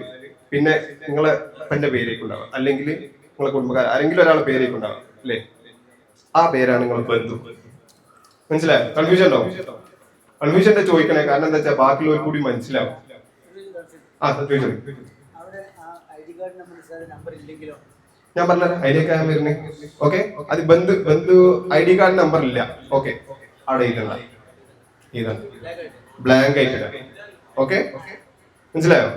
പിന്നെ നിങ്ങളെ ഉപ്പന്റെ പേരായിരിക്കും ഉണ്ടാവുക, അല്ലെങ്കിൽ നിങ്ങളെ കുടുംബക്കാർ ആരെങ്കിലും ഒരാളെ പേരായിരിക്കും ഉണ്ടാവുക അല്ലേ? ആ പേരാണ് നിങ്ങൾ ബന്ധു. മനസ്സിലായോ? കൺഫ്യൂഷൻ ഉണ്ടോ? കൺഫ്യൂഷന്റെ ചോദിക്കണേ, കാരണം എന്താ വെച്ചാൽ ബാക്കിയുള്ളവർ കൂടി മനസ്സിലാവും. ചോദിച്ചോ. ഞാൻ പറഞ്ഞ അതിലേക്ക് ഞാൻ വരുന്നത്. ഓക്കെ, അത് ബന്ധു ID കാർഡ് നമ്പർ ഇല്ല. ഓക്കെ, അവിടെ ഇതാണ് ബ്ലാങ്ക് ആയിട്ട്. ഓക്കെ, മനസ്സിലായോ?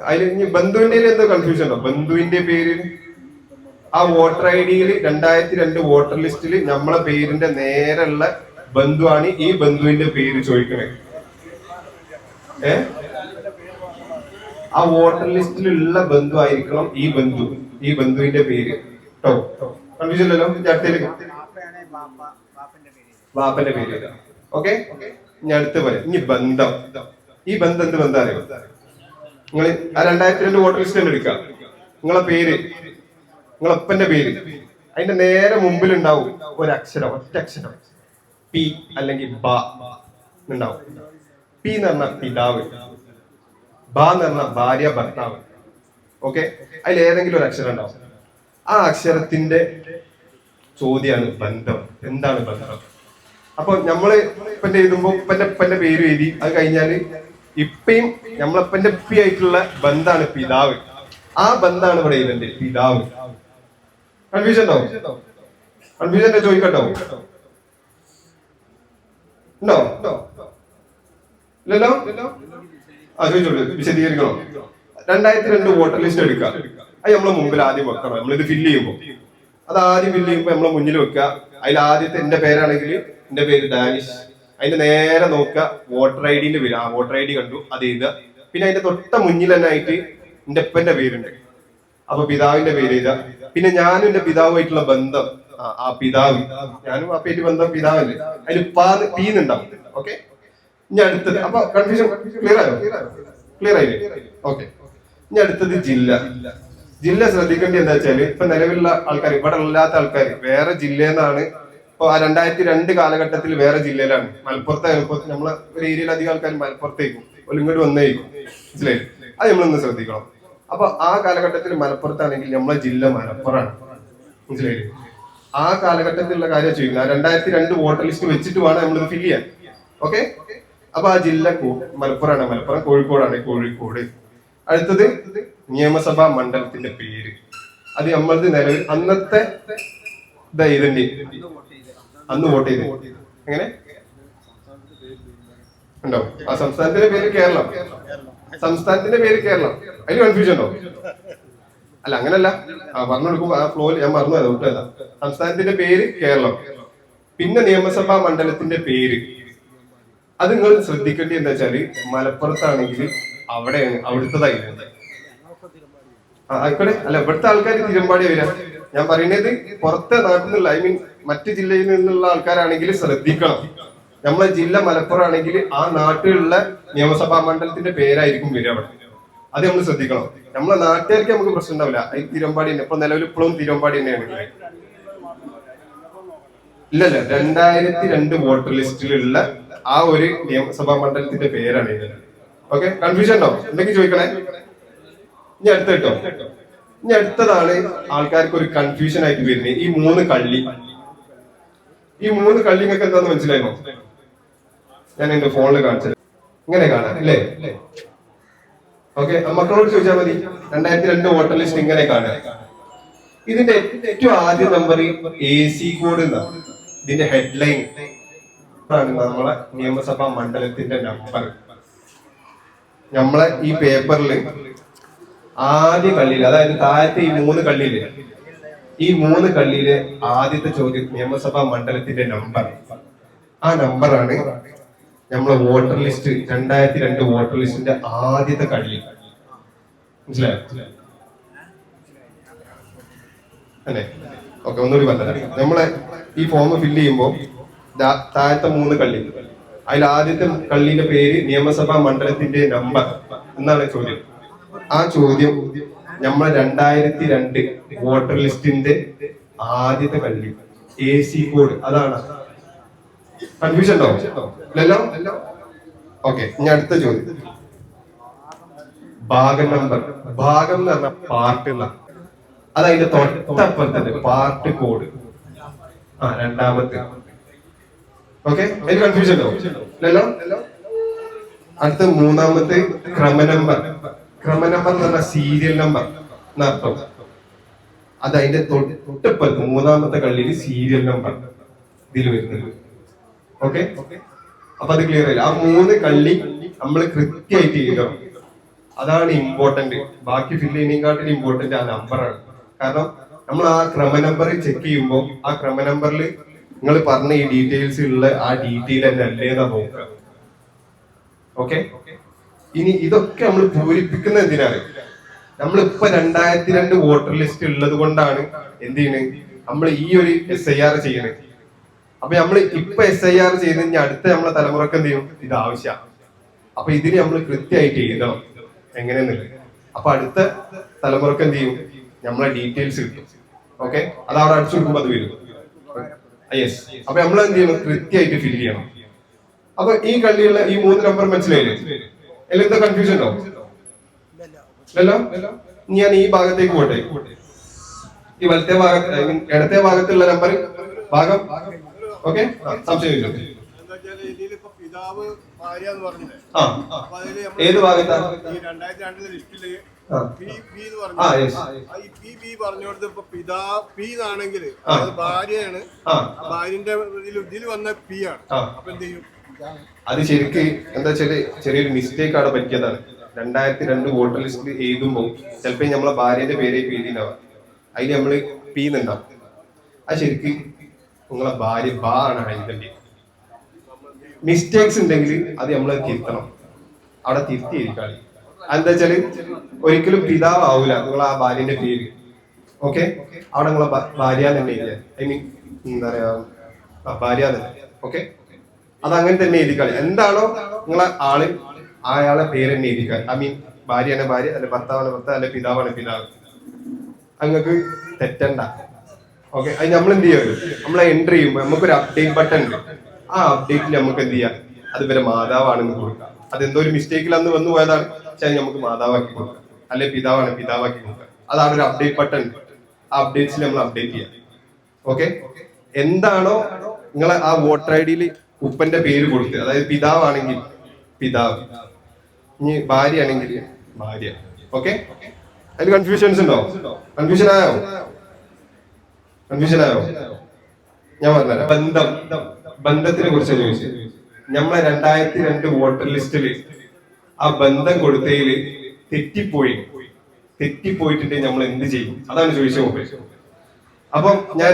അതിൽ ഇനി ബന്ധുവിന്റെ എന്തോ കൺഫ്യൂഷൻ ഉണ്ടോ? ബന്ധുവിന്റെ പേര് ആ വോട്ടർ ഐ ഡിയിൽ 2002 വോട്ടർ ലിസ്റ്റിൽ നമ്മളെ പേരിന്റെ നേരെയുള്ള ബന്ധുവാണ് ഈ ബന്ധുവിന്റെ പേര് ചോദിക്കണേ. ആ വോട്ടർ ലിസ്റ്റിലുള്ള ബന്ധു ആയിരിക്കണം ഈ ബന്ധുവിന്റെ പേര് കേട്ടോ. കൺഫ്യൂഷൻ ഇല്ലല്ലോ? അടുത്തേക്ക് ബാപ്പന്റെ പേര്. ഓക്കെ, ഇനി അടുത്ത് പറയാം. ഇനി ബന്ധം. ഈ ബന്ധം എന്ത് ബന്ധം അറിയോ? നിങ്ങൾ ആ 2002 വോട്ടർ ലിസ്റ്റ് തന്നെ എടുക്കുക. നിങ്ങളെ പേര്, നിങ്ങളപ്പന്റെ പേര്, അതിന്റെ നേരെ മുമ്പിൽ ഉണ്ടാവും ഒരക്ഷരം, ഒറ്റ അക്ഷരം പി അല്ലെങ്കിൽ ബ ഉണ്ടാവും. പി എന്ന് പറഞ്ഞ പിതാവ്, ബ എന്ന് പറഞ്ഞ ഭാര്യ ഭർത്താവ്. ഓക്കെ, അതിൽ ഏതെങ്കിലും ഒരു അക്ഷരം ഉണ്ടാവും. ആ അക്ഷരത്തിന്റെ ചോദ്യമാണ് ബന്ധം. എന്താണ് ബന്ധം? അപ്പൊ നമ്മള് ഇപ്പന്റെ എഴുതുമ്പോ ഇപ്പന്റെ പേര് എഴുതി, അത് കഴിഞ്ഞാല് ഇപ്പയും നമ്മളപ്പന്റെ ഇപ്പി ആയിട്ടുള്ള ബന്ധാണ് പിതാവ്. ആ ബന്ധാണ് ഇവിടെ എഴുതേണ്ടത്, പിതാവ്. കൺഫ്യൂഷൻ ഉണ്ടാവും? കൺഫ്യൂഷൻ ചോദിക്കട്ടോ? ഉണ്ടോ? ഇല്ലല്ലോ? ആ ചോദിച്ചോളൂ, വിശദീകരിക്കണോ? 2002 വോട്ടർ ലിസ്റ്റ് എടുക്കുക. അത് നമ്മളെ മുമ്പിൽ ആദ്യം വെക്കണം. നമ്മളിത് ഫില്ല് ചെയ്യുമ്പോൾ അത് ആദ്യം ഫില്ല് ചെയ്യുമ്പോൾ നമ്മളെ മുന്നിൽ വെക്കുക. അതിൽ ആദ്യത്തെ എന്റെ പേരാണെങ്കിൽ എന്റെ പേര് ഡാനിഷ്. അതിന്റെ നേരെ നോക്കുക വോട്ടർ ഐ ഡിന്റെ പേര്. ആ വോട്ടർ ഐ ഡി കണ്ടു, അത് എഴുതുക. പിന്നെ അതിന്റെ തൊട്ട മുന്നിൽ തന്നെ ആയിട്ട് എന്റെ അപ്പന്റെ പേരുണ്ട്, അപ്പൊ പിതാവിന്റെ പേര് എഴുതുക. പിന്നെ ഞാനും എന്റെ പിതാവുമായിട്ടുള്ള ബന്ധം, ആ പിതാവ്, ഞാനും അപ്പയായിട്ട് ബന്ധം പിതാവല്ലേ, അതിൽ പീന്നുണ്ടാവും. ഓക്കെ, ഇനി അടുത്തത്. അപ്പൊ കൺഫ്യൂഷൻ ക്ലിയർ ആയോ? ക്ലിയർ ആയില്ലേ? ഓക്കെ, ഇനി അടുത്തത് ജില്ല. ജില്ല ശ്രദ്ധിക്കേണ്ടത് എന്താ വെച്ചാല്, ഇപ്പൊ നിലവിലുള്ള ആൾക്കാർ, ഇവിടെ ഇല്ലാത്ത ആൾക്കാർ വേറെ ജില്ലയെന്നാണ്. ഇപ്പൊ ആ 2002 കാലഘട്ടത്തിൽ വേറെ ജില്ലയിലാണ്. മലപ്പുറത്ത് നമ്മളെ ഒരു ഏരിയയിൽ അധികം ആൾക്കാർ മലപ്പുറത്തേക്കും ഇങ്ങോട്ട് വന്നേക്കും. മനസ്സിലായി? അത് നമ്മളൊന്ന് ശ്രദ്ധിക്കണം. അപ്പൊ ആ കാലഘട്ടത്തിൽ മലപ്പുറത്താണെങ്കിൽ നമ്മളെ ജില്ല മലപ്പുറമാണ്. മനസ്സിലായില്ലേ? ആ കാലഘട്ടത്തിലുള്ള കാര്യം ചോദിക്കുന്നത്. ആ 2002 വോട്ടർ ലിസ്റ്റ് വെച്ചിട്ട് വേണം നമ്മളിത് ഫില്ല് ചെയ്യാൻ. ഓക്കെ, അപ്പൊ ആ ജില്ല മലപ്പുറമാണ്. മലപ്പുറം. കോഴിക്കോടാണ്, കോഴിക്കോട്. അടുത്തത് നിയമസഭാ മണ്ഡലത്തിന്റെ പേര്. അത് നമ്മളത് നിലവിൽ അന്നത്തെ ഇതിന്റെ അന്ന് വോട്ട് ചെയ്ത് എങ്ങനെ ഉണ്ടോ? ആ സംസ്ഥാനത്തിന്റെ പേര് കേരളം. സംസ്ഥാനത്തിന്റെ പേര് കേരളം. അതിന് കൺഫ്യൂഷൻ ഉണ്ടോ? അല്ല, അങ്ങനല്ല. പറഞ്ഞു കൊടുക്കുമ്പോ ആ ഫ്ലോയിൽ ഞാൻ മറന്നു വിട്ടല്ല. സംസ്ഥാനത്തിന്റെ പേര് കേരളം. പിന്നെ നിയമസഭാ മണ്ഡലത്തിന്റെ പേര് അത് നിങ്ങൾ ശ്രദ്ധിക്കേണ്ടത് എന്താ വെച്ചാല്, മലപ്പുറത്താണെങ്കിൽ അവിടെയാണ്, അവിടുത്തതായിരുന്നു. ആയിക്കോട്ടെ. അല്ല, ഇവിടുത്തെ ആൾക്കാർ തിരുമ്പാടി വരാം. ഞാൻ പറയുന്നത് പുറത്തെ നാട്ടിൽ നിന്നുള്ള, ഐ മീൻ മറ്റു ജില്ലയിൽ നിന്നുള്ള ആൾക്കാരാണെങ്കിൽ ശ്രദ്ധിക്കണം. നമ്മളെ ജില്ല മലപ്പുറം ആണെങ്കിൽ ആ നാട്ടിലുള്ള നിയമസഭാ മണ്ഡലത്തിന്റെ പേരായിരിക്കും വരിക അവിടെ. അത് നമ്മൾ ശ്രദ്ധിക്കണം. നമ്മളെ നാട്ടുകാർക്ക് നമുക്ക് പ്രശ്നം ഉണ്ടാവില്ല. ഈ തിരുവമ്പാടി തന്നെ ഇപ്പൊ നിലവിൽ ഇപ്പോഴും തിരുവമ്പാടി തന്നെയാണ്. ഇല്ലല്ല, 2002 വോട്ടർ ലിസ്റ്റിലുള്ള ആ ഒരു നിയമസഭാ മണ്ഡലത്തിന്റെ പേരാണ് ഇത്. ഓക്കെ, കൺഫ്യൂഷൻ ഉണ്ടോ? ഉണ്ടെങ്കിൽ ചോദിക്കണേ. ഇനി അടുത്ത കേട്ടോ. ഇനി അടുത്തതാണ് ആൾക്കാർക്ക് ഒരു കൺഫ്യൂഷൻ ആയിട്ട് വരുന്നത്, ഈ 3 കള്ളി. ഈ 3 കള്ളി നിങ്ങൾക്ക് എന്താന്ന് മനസ്സിലായോ? ഞാൻ എന്റെ ഫോണിൽ കാണിച്ചത്. ഇങ്ങനെ കാണാം അല്ലേ? ഓക്കെ, മക്കളോട് ചോദിച്ചാൽ മതി. 2002 വോട്ടർ ലിസ്റ്റ് ഇങ്ങനെ കാണാം. ഇതിന്റെ ഏറ്റവും ആദ്യ നമ്പർ AC കോഡ് എന്നാണ്. ഇതിന്റെ ഹെഡ്ലൈൻ ആണ് നമ്മളെ നിയമസഭാ മണ്ഡലത്തിന്റെ നമ്പർ. നമ്മളെ ഈ പേപ്പറിൽ ആദ്യ കള്ളിയിൽ, അതായത് താഴത്തെ ഈ 3 കള്ളിയില്, ഈ 3 കള്ളിയിലെ ആദ്യത്തെ ചോദ്യം നിയമസഭാ മണ്ഡലത്തിന്റെ നമ്പർ. ആ നമ്പറാണ് നമ്മളെ വോട്ടർ ലിസ്റ്റ്, 2002 വോട്ടർ ലിസ്റ്റിന്റെ ആദ്യത്തെ കള്ളി. മനസ്സിലായോ? അല്ലേ? ഓക്കെ, ഒന്നുകൂടി പറഞ്ഞാൽ നമ്മളെ ഈ ഫോം ഫില്ല് ചെയ്യുമ്പോൾ താഴത്തെ 3 കള്ളി, അതിൽ ആദ്യത്തെ കള്ളിയുടെ പേര് നിയമസഭാ മണ്ഡലത്തിന്റെ നമ്പർ എന്നാണ് ചോദ്യം. ആ ചോദ്യം നമ്മളെ 2002 വോട്ടർ ലിസ്റ്റിന്റെ ആദ്യത്തെ കള്ളി, AC കോഡ്, അതാണ്. കൺഫ്യൂഷൻ ഉണ്ടോ? ഇല്ലല്ലോ? ഓക്കെ, ഇനി അടുത്ത ചോദ്യം. ഭാഗം നമ്പർ. ഭാഗം എന്ന് പറഞ്ഞ പാർട്ട് എന്നാ, അത് അതിന്റെ തൊട്ടപ്പുറത്തന്നെ പാർട്ട് കോഡ്. രണ്ടാമത്തെ. ഓക്കെ, അതിന് കൺഫ്യൂഷൻ ഉണ്ടോ? ഇല്ലല്ലോ? അടുത്ത 3ാമത്തെ ക്രമനമ്പർ. ക്രമനമ്പർ എന്ന് പറഞ്ഞ സീരിയൽ നമ്പർ എന്നർത്ഥം. അത് അതിന്റെ തൊട്ടപ്പുറത്ത് 3ാമത്തെ കള്ളിയിൽ സീരിയൽ നമ്പർ ഇതിൽ വരുന്നത്. ഓക്കെ, അപ്പൊ അത് ക്ലിയർ ആയില്ല. ആ 3 കള്ളി നമ്മൾ കൃത്യമായിട്ട് എഴുതണം. അതാണ് ഇമ്പോർട്ടന്റ്. ബാക്കി ഫില്ല് ചെയ്യുന്നതിനെക്കാട്ടിലും ഇമ്പോർട്ടന്റ് ആ നമ്പറാണ്. കാരണം നമ്മൾ ആ ക്രമ നമ്പർ ചെക്ക് ചെയ്യുമ്പോൾ ആ ക്രമ നമ്പറിൽ നിങ്ങൾ പറഞ്ഞ ഈ ഡീറ്റെയിൽസ് ഉള്ള ആ ഡീറ്റെയിൽ തന്നെ അല്ലേന്നാ നോക്കുക. ഓക്കെ, ഇനി ഇതൊക്കെ നമ്മൾ പൂരിപ്പിക്കുന്ന എന്തിനാണ്? നമ്മളിപ്പോ 2002 വോട്ടർ ലിസ്റ്റ് ഉള്ളത് കൊണ്ടാണ് എന്ത് ചെയ്യുന്നത്, നമ്മൾ ഈ ഒരു SIR ചെയ്യണത്. അപ്പൊ നമ്മൾ ഇപ്പൊ SIR ചെയ്ത് കഴിഞ്ഞാൽ അടുത്ത നമ്മളെ തലമുറക്ക് എന്ത് ചെയ്യും, ഇത് ആവശ്യമാണ്. അപ്പൊ ഇതിന് നമ്മൾ കൃത്യമായിട്ട് എഴുതണം എങ്ങനെയെന്നില്ല. അപ്പൊ അടുത്ത തലമുറക്ക് എന്ത് ചെയ്യും, നമ്മളെ ഡീറ്റെയിൽസ് കിട്ടും. ഓക്കെ, അത് അവിടെ അടിച്ചു കൊടുക്കുമ്പോൾ അത് വരും. യെസ്, അപ്പൊ നമ്മൾ എന്ത് ചെയ്യണം, കൃത്യമായിട്ട് ഫില്ല് ചെയ്യണം. അപ്പൊ ഈ കള്ളിയുള്ള ഈ 3 നമ്പർ മനസ്സിലായില്ലേ? അതിൽ എന്താ കൺഫ്യൂഷൻ ഉണ്ടോ? ഇല്ലല്ലോ. ഞാൻ ഈ ഭാഗത്തേക്ക് പോട്ടെ. ഈ വലത്തെ ഭാഗത്ത് ഇടത്തെ ഭാഗത്തുള്ള നമ്പർ ഭാഗം. ഓക്കെ, സംശയമില്ല. ഏത് ഭാഗത്താണ്? ാണെങ്കിൽ ഭാര്യയാണ്, ഭാര്യന്റെ ഇതിൽ വന്ന പി ആണ്. അപ്പൊ എന്ത് ചെയ്യും? അത് ശരിക്ക് എന്താ വെച്ചാല് ചെറിയൊരു മിസ്റ്റേക്ക് അവിടെ പറ്റിയതാണ്. 2002 വോട്ടർ ലിസ്റ്റിൽ എഴുതുമ്പോൾ ചിലപ്പോ നമ്മളെ ഭാര്യന്റെ പേരെ എഴുതിണ്ടാവാം, അതിന് നമ്മള് പി എന്നുണ്ടാവും. അത് ശരിക്ക് നിങ്ങളെ ഭാര്യ ബാ ആണ് എഴുതേണ്ടത്. മിസ്റ്റേക്സ് ഉണ്ടെങ്കിൽ അത് നമ്മൾ തിരുത്തണം, അവിടെ തിരുത്തി എഴുതിക്കാളി. എന്താ വെച്ചാല് ഒരിക്കലും പിതാവ് ആവൂല നിങ്ങൾ ആ ഭാര്യന്റെ പേര്. ഓക്കെ, അവിടെ നിങ്ങളെ ഭാര്യ തന്നെ എഴുതിയ, ഐ മീൻ എന്താ പറയാ, ഭാര്യ തന്നെ. ഓക്കെ, അത് അങ്ങനെ തന്നെ എഴുതിക്കാളി. എന്താണോ നിങ്ങളെ ആള് അയാളെ പേര് തന്നെ എഴുതിക്കാളി. ഐ മീൻ ഭാര്യയാണ് ഭാര്യ, അല്ലെ ഭർത്താവാണ് ഭർത്താവ്, അല്ലെ പിതാവാണ് പിതാവ്. അങ്ങക്ക് തെറ്റണ്ട. ഓക്കെ, അത് നമ്മൾ എന്ത് ചെയ്യും, നമ്മളെ എൻട്രി ചെയ്യുമ്പോൾ നമുക്കൊരു അപ്ഡേറ്റ് ബട്ടൺ ഉണ്ട്. ആ അപ്ഡേറ്റിൽ നമുക്ക് എന്ത് ചെയ്യാം, അത് വരെ മാതാവാണെന്ന് കൊടുക്കാം. അതെന്തോ ഒരു മിസ്റ്റേക്കിൽ അന്ന് വന്നു പോയതാണ്, പക്ഷെ നമുക്ക് മാതാവാക്കി കൊടുക്കാം, അല്ലെ പിതാവാണ് പിതാവാക്കി കൊടുക്കാം. അതാണ് ഒരു അപ്ഡേറ്റ് ബട്ടൺ. ആ അപ്ഡേറ്റ്സിൽ നമ്മൾ അപ്ഡേറ്റ് ചെയ്യാം. ഓക്കെ, എന്താണോ നിങ്ങളെ ആ വോട്ടർ ID ഉപ്പന്റെ പേര് കൊടുത്ത്, അതായത് പിതാവാണെങ്കിൽ പിതാവ്, ഇനി ഭാര്യ ആണെങ്കിൽ ഭാര്യ. ഓക്കെ, അതിൽ കൺഫ്യൂഷൻസ് ഉണ്ടോ? കൺഫ്യൂഷൻ ആയോ? ഞാൻ പറഞ്ഞുതരാം. ബന്ധത്തിനെ കുറിച്ച് ചോദിച്ചത്. നമ്മളെ 2002 വോട്ടർ ലിസ്റ്റില് ആ ബന്ധം കൊടുത്തതില് തെറ്റിപ്പോയിട്ടുണ്ടെങ്കിൽ നമ്മൾ എന്ത് ചെയ്യും, അതാണ് ചോദിച്ചത് മുമ്പ്. അപ്പം ഞാൻ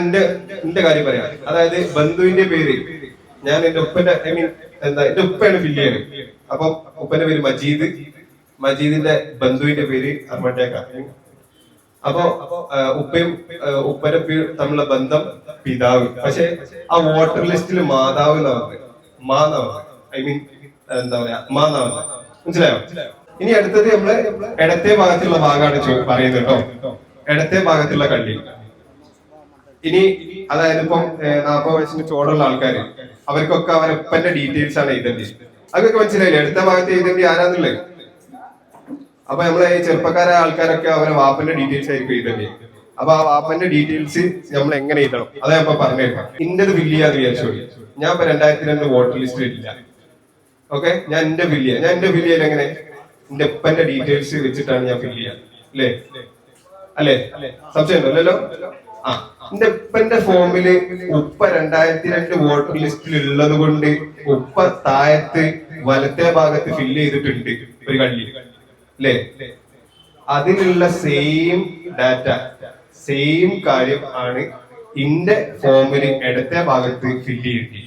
എന്റെ കാര്യം പറയാം. അതായത് ബന്ധുവിന്റെ പേര് ഞാൻ എന്റെ ഉപ്പന്റെ, ഐ മീൻ എന്താ, എന്റെ ഉപ്പയാണ് ഫില്ല് ചെയ്യുന്നത്. അപ്പം ഉപ്പന്റെ പേര് മജീദ്, മജീദിന്റെ ബന്ധുവിന്റെ പേര് അർമട്ടേക്ക. അപ്പൊ ഉപ്പയും ഉപ്പന്റെ പേര് തമ്മിലുള്ള ബന്ധം പിതാവ്. പക്ഷെ ആ വോട്ടർ ലിസ്റ്റിൽ മാതാവ് എന്നാ പറഞ്ഞത്, മാ എന്നാ പറഞ്ഞത്, ഐ മീൻ എന്താ പറയാ, മാ എന്നാ പറഞ്ഞത്. മനസ്സിലായോ? ഇനി അടുത്തത് നമ്മള് ഇടത്തെ ഭാഗത്തുള്ള ഭാഗമാണ് പറയുന്നത് കേട്ടോ. ഇടത്തെ ഭാഗത്തുള്ള കള്ളി. ഇനി അതായത് ഇപ്പം 40 വയസ്സിന് ചോടുള്ള ആൾക്കാര്, അവർക്കൊക്കെ അവരപ്പന്റെ ഡീറ്റെയിൽസ് ആണ് എഴുതേണ്ടത്. അതൊക്കെ മനസ്സിലായില്ലേ? അടുത്ത ഭാഗത്ത് എഴുതേണ്ടി ആരാന്നുള്ളത്. അപ്പൊ നമ്മളെ ഈ ചെറുപ്പക്കാരായ ആൾക്കാരൊക്കെ അവരെ വാപ്പന്റെ ഡീറ്റെയിൽസ് ആയിരിക്കും എഴുതേണ്ടത്. അപ്പൊ ആ വാപ്പന്റെ ഡീറ്റെയിൽസ് നമ്മൾ എങ്ങനെ എഴുതണം അതാ ഞാൻ പറഞ്ഞേക്കാം. ഇന്റത് ഫില്ല് ചെയ്യാന്ന് വിചാരിച്ചോളി. ഞാൻ ഇപ്പൊ 2002 വോട്ടർ ലിസ്റ്റിൽ ഇല്ല. ഓക്കെ, ഞാൻ എന്റെ ഫില്ല് ചെയ്യാൻ എങ്ങനെ, എന്റെ ഉപ്പന്റെ ഡീറ്റെയിൽസ് വെച്ചിട്ടാണ് ഞാൻ ഫില്ല് ചെയ്യാൻ. അല്ലേ? സംശയം ഉണ്ടല്ലോ. ആ, എന്റെ ഉപ്പന്റെ ഫോമില് ഉപ്പ 2002 വോട്ടർ ലിസ്റ്റിൽ ഉള്ളത് കൊണ്ട് ഉപ്പ താഴത്ത് വലത്തെ ഭാഗത്ത് ഫില്ല് ചെയ്തിട്ടുണ്ട് ഒരു കള്ളി, അല്ലേ? അതിലുള്ള സെയിം ഡാറ്റ, സെയിം കാര്യം ആണ് ഇന്റെ ഫോമില് ഇടത്തെ ഭാഗത്ത് ഫില്ല് ചെയ്യേണ്ടി.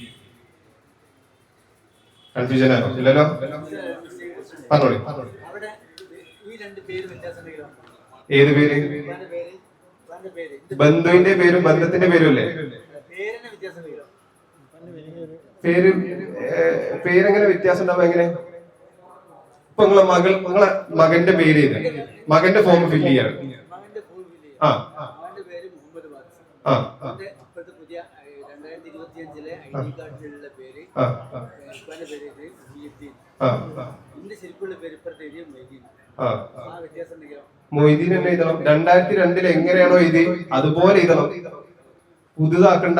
കൺഫ്യൂഷൻ ആണോ? ഇല്ലല്ലോ, പറഞ്ഞോളി. ഏത് പേര്? ബന്ധുവിന്റെ പേരും ബന്ധത്തിന്റെ പേരും അല്ലേ? പേരെങ്ങനെ വ്യത്യാസം ഉണ്ടാവും? എങ്ങനെ? ഇപ്പൊ നിങ്ങളെ മകന്റെ പേര് ചെയ്ത് മകന്റെ ഫോം ഫില്ല് ചെയ്യാണ്. ആ മൊയ്തീൻ തന്നെ എഴുതണം. 2002 എങ്ങനെയാണോ എഴുതി അതുപോലെ എഴുതണം, പുതുതാക്കണ്ട.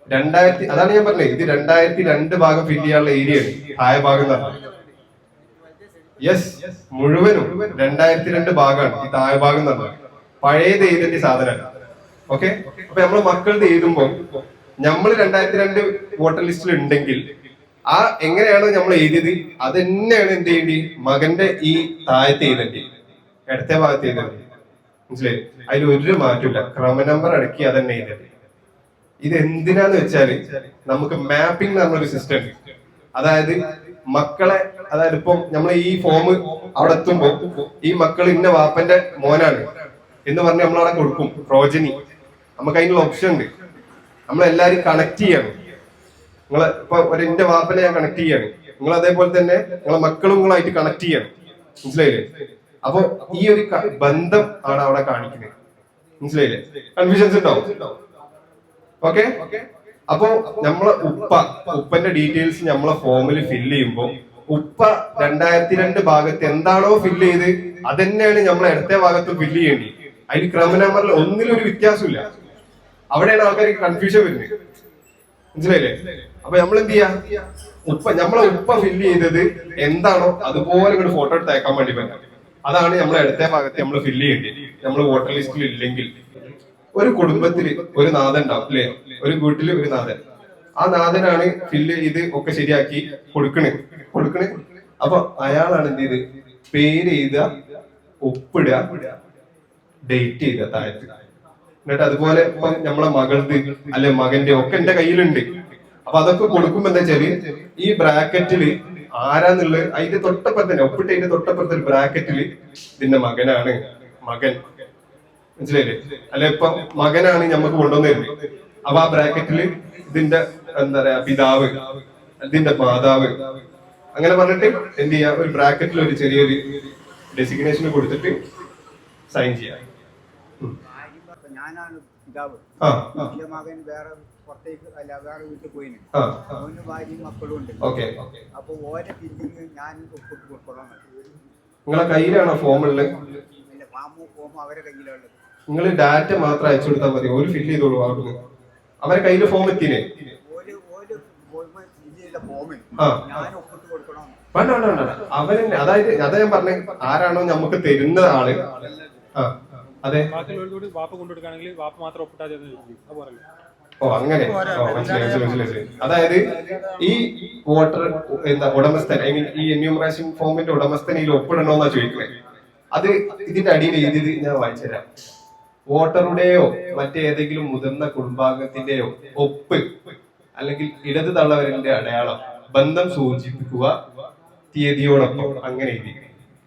2000, അതാണ് ഞാൻ പറഞ്ഞത്, ഇത് 2002 ഭാഗം ഫില്ല് ചെയ്യാനുള്ള ഏരിയയാണ് താഴെ ഭാഗം എന്ന് പറഞ്ഞത്. യെസ്, മുഴുവനും 2002 ഭാഗമാണ് ഈ താഴെ ഭാഗം എന്ന് പറഞ്ഞത്. പഴയത് എഴുതേണ്ട സാധനമാണ്. ഓക്കെ, അപ്പൊ നമ്മള് മക്കളുടെ എഴുതുമ്പോൾ നമ്മൾ 2002 വോട്ടർ ലിസ്റ്റിൽ ഉണ്ടെങ്കിൽ ആ എങ്ങനെയാണോ നമ്മൾ എഴുതിയത് അത് തന്നെയാണ് എന്ത് ചെയ്യേണ്ടി മകന്റെ ഈ താഴത്ത് എഴുതേണ്ടി, ഇടത്തെ ഭാഗത്ത് എഴുതേണ്ടി. മനസ്സിലായി? അതിൽ ഒരു മാറ്റമില്ല, ക്രമ നമ്പർ അടക്കി അത് തന്നെ എഴുതേണ്ടി. ഇത് എന്തിനാന്ന് വെച്ചാല് നമുക്ക് മാപ്പിംഗ് എന്ന് പറഞ്ഞൊരു സിസ്റ്റം ഉണ്ട്. അതായത് മക്കളെ, അതായത് ഇപ്പം നമ്മൾ ഈ ഫോം അവിടെ എത്തുമ്പോ ഈ മക്കൾ ഇന്ന വാപ്പന്റെ മോനാണ് എന്ന് പറഞ്ഞ് നമ്മൾ അവിടെ കൊടുക്കും പ്രോജനി. നമുക്ക് അതിനുള്ള ഓപ്ഷൻ ഉണ്ട്. നമ്മളെല്ലാരും കണക്ട് ചെയ്യണം. നിങ്ങളെ ഇപ്പൊ എന്റെ വാപ്പനെ ഞാൻ കണക്ട് ചെയ്യാണ്, നിങ്ങൾ അതേപോലെ തന്നെ നിങ്ങളെ മക്കളും നിങ്ങളായിട്ട് കണക്ട് ചെയ്യണം. മനസ്സിലായില്ലേ? അപ്പൊ ഈ ഒരു ബന്ധം ആണ് അവിടെ കാണിക്കുന്നത്. മനസ്സിലായില്ലേ? കൺഫ്യൂഷൻസ് ഉണ്ടാവും. ഓക്കെ. അപ്പൊ നമ്മളെ ഉപ്പന്റെ ഡീറ്റെയിൽസ് നമ്മളെ ഫോമിൽ ഫില്ല് ചെയ്യുമ്പോൾ ഉപ്പ 2002 ഭാഗത്ത് എന്താണോ ഫില്ല് ചെയ്ത് അതന്നെയാണ് നമ്മളെ ഇടത്തെ ഭാഗത്ത് ഫില്ല് ചെയ്യേണ്ടി. അതിൽ ക്രമ നമ്പറിൽ ഒന്നിലും ഒരു വ്യത്യാസമില്ല. അവിടെയാണ് ആൾക്കാർക്ക് കൺഫ്യൂഷൻ വരുന്നത്. മനസ്സിലായില്ലേ? അപ്പൊ നമ്മൾ എന്ത് ചെയ്യാ, നമ്മളെ ഉപ്പ ഫില്ല് ചെയ്തത് എന്താണോ അതുപോലെ ഇങ്ങോട്ട് ഫോട്ടോ എടുത്ത് അയക്കാൻ വേണ്ടി പറ്റും. അതാണ് നമ്മളെ ഇടത്തെ ഭാഗത്ത് നമ്മൾ ഫില്ല് ചെയ്യേണ്ടത്. നമ്മൾ വോട്ടർ ലിസ്റ്റിൽ ഇല്ലെങ്കിൽ ഒരു കുടുംബത്തില് ഒരു നാഥൻ ഉണ്ടാവും അല്ലെ, ഒരു വീട്ടില് ഒരു നാഥൻ. ആ നാഥനാണ് ഫില്ല് ചെയ്ത് ഒക്കെ ശരിയാക്കി കൊടുക്കണേ. അപ്പൊ അയാളാണ് എന്ത് ചെയ്ത് പേര് എഴുതുക, ഒപ്പിടുക, ഡേറ്റ് ചെയ്ത താഴത്ത്. എന്നിട്ട് അതുപോലെ ഇപ്പം നമ്മളെ മകളുടെ അല്ലെ മകന്റെ ഒക്കെ എന്റെ കയ്യിലുണ്ട്. അപ്പൊ അതൊക്കെ കൊടുക്കുമ്പോ എന്താ വെച്ചാല് ഈ ബ്രാക്കറ്റില് ആരാന്നുള്ളത് അതിന്റെ തൊട്ടപ്പുറത്ത് തന്നെ ഒപ്പിട്ടതിന്റെ തൊട്ടപ്പുറത്ത് ഒരു ബ്രാക്കറ്റില് ഇതിന്റെ മകനാണ് മകൻ. മനസ്സിലായില്ലേ? അല്ലെ ഇപ്പൊ മകനാണ് നമുക്ക് കൊണ്ടുവന്നിരുന്നത്. അപ്പൊ ആ ബ്രാക്കറ്റില് ഇതിന്റെ എന്താ പറയാ പിതാവ്, ഇതിന്റെ മാതാവ്, അങ്ങനെ പറഞ്ഞിട്ട് എന്ത് ചെയ്യാ, ഒരു ബ്രാക്കറ്റിൽ ഒരു ചെറിയൊരു ഡെസിഗ്നേഷൻ കൊടുത്തിട്ട് സൈൻ ചെയ്യാം. ഞാനാണ് പിതാവ്, എന്റെ മകൻ വേറെ പുറത്തേക്ക് അല്ല വേറെ വീട്ടിൽ പോയിന്, അവന് ഭാര്യയും മക്കളും ഉണ്ട്. അപ്പൊ ഓരോ ഫില്ലിങ് ഞാൻ ഒപ്പിട്ട് കൊടുക്കണം. നിങ്ങളെ കയ്യിലാണോ ഫോമുള്ളത്? ഫോം അവരെ കയ്യിലുള്ളത്. നിങ്ങൾ ഡാറ്റ മാത്രം അയച്ചു കൊടുത്താൽ മതി, ഒരു ഫില്ല് ചെയ്തോളൂ. അവരെ കയ്യിൽ ഫോം എത്തിയില്ലേ? വേണ്ട അവരെന്നെ, അതായത് അതാ ഞാൻ പറഞ്ഞ ആരാണോ നമുക്ക് തരുന്ന ആള്. അതെ, ഓ അങ്ങനെ. മനസ്സിലായി. അതായത് ഈ വോട്ടർ എന്താ ഉടമസ്ഥൻ, ഐ മീൻ ഈ എന്യൂമറേഷൻ ഫോമിന്റെ ഉടമസ്ഥൻ ഇതിൽ ഒപ്പിടണോന്നാ ചോദിക്കുന്നത്. അത് ഇതിന്റെ അടിയിൽ എഴുതിയത് ഞാൻ വായിച്ചുതരാം. വോട്ടറുടെയോ മറ്റേതെങ്കിലും മുതിർന്ന കുടുംബാംഗത്തിന്റെയോ ഒപ്പ് അല്ലെങ്കിൽ ഇടത് തള്ളവരന്റെ അടയാളം, ബന്ധം സൂചിപ്പിക്കുക, തീയതിയോടൊപ്പം, അങ്ങനെ എഴുതി.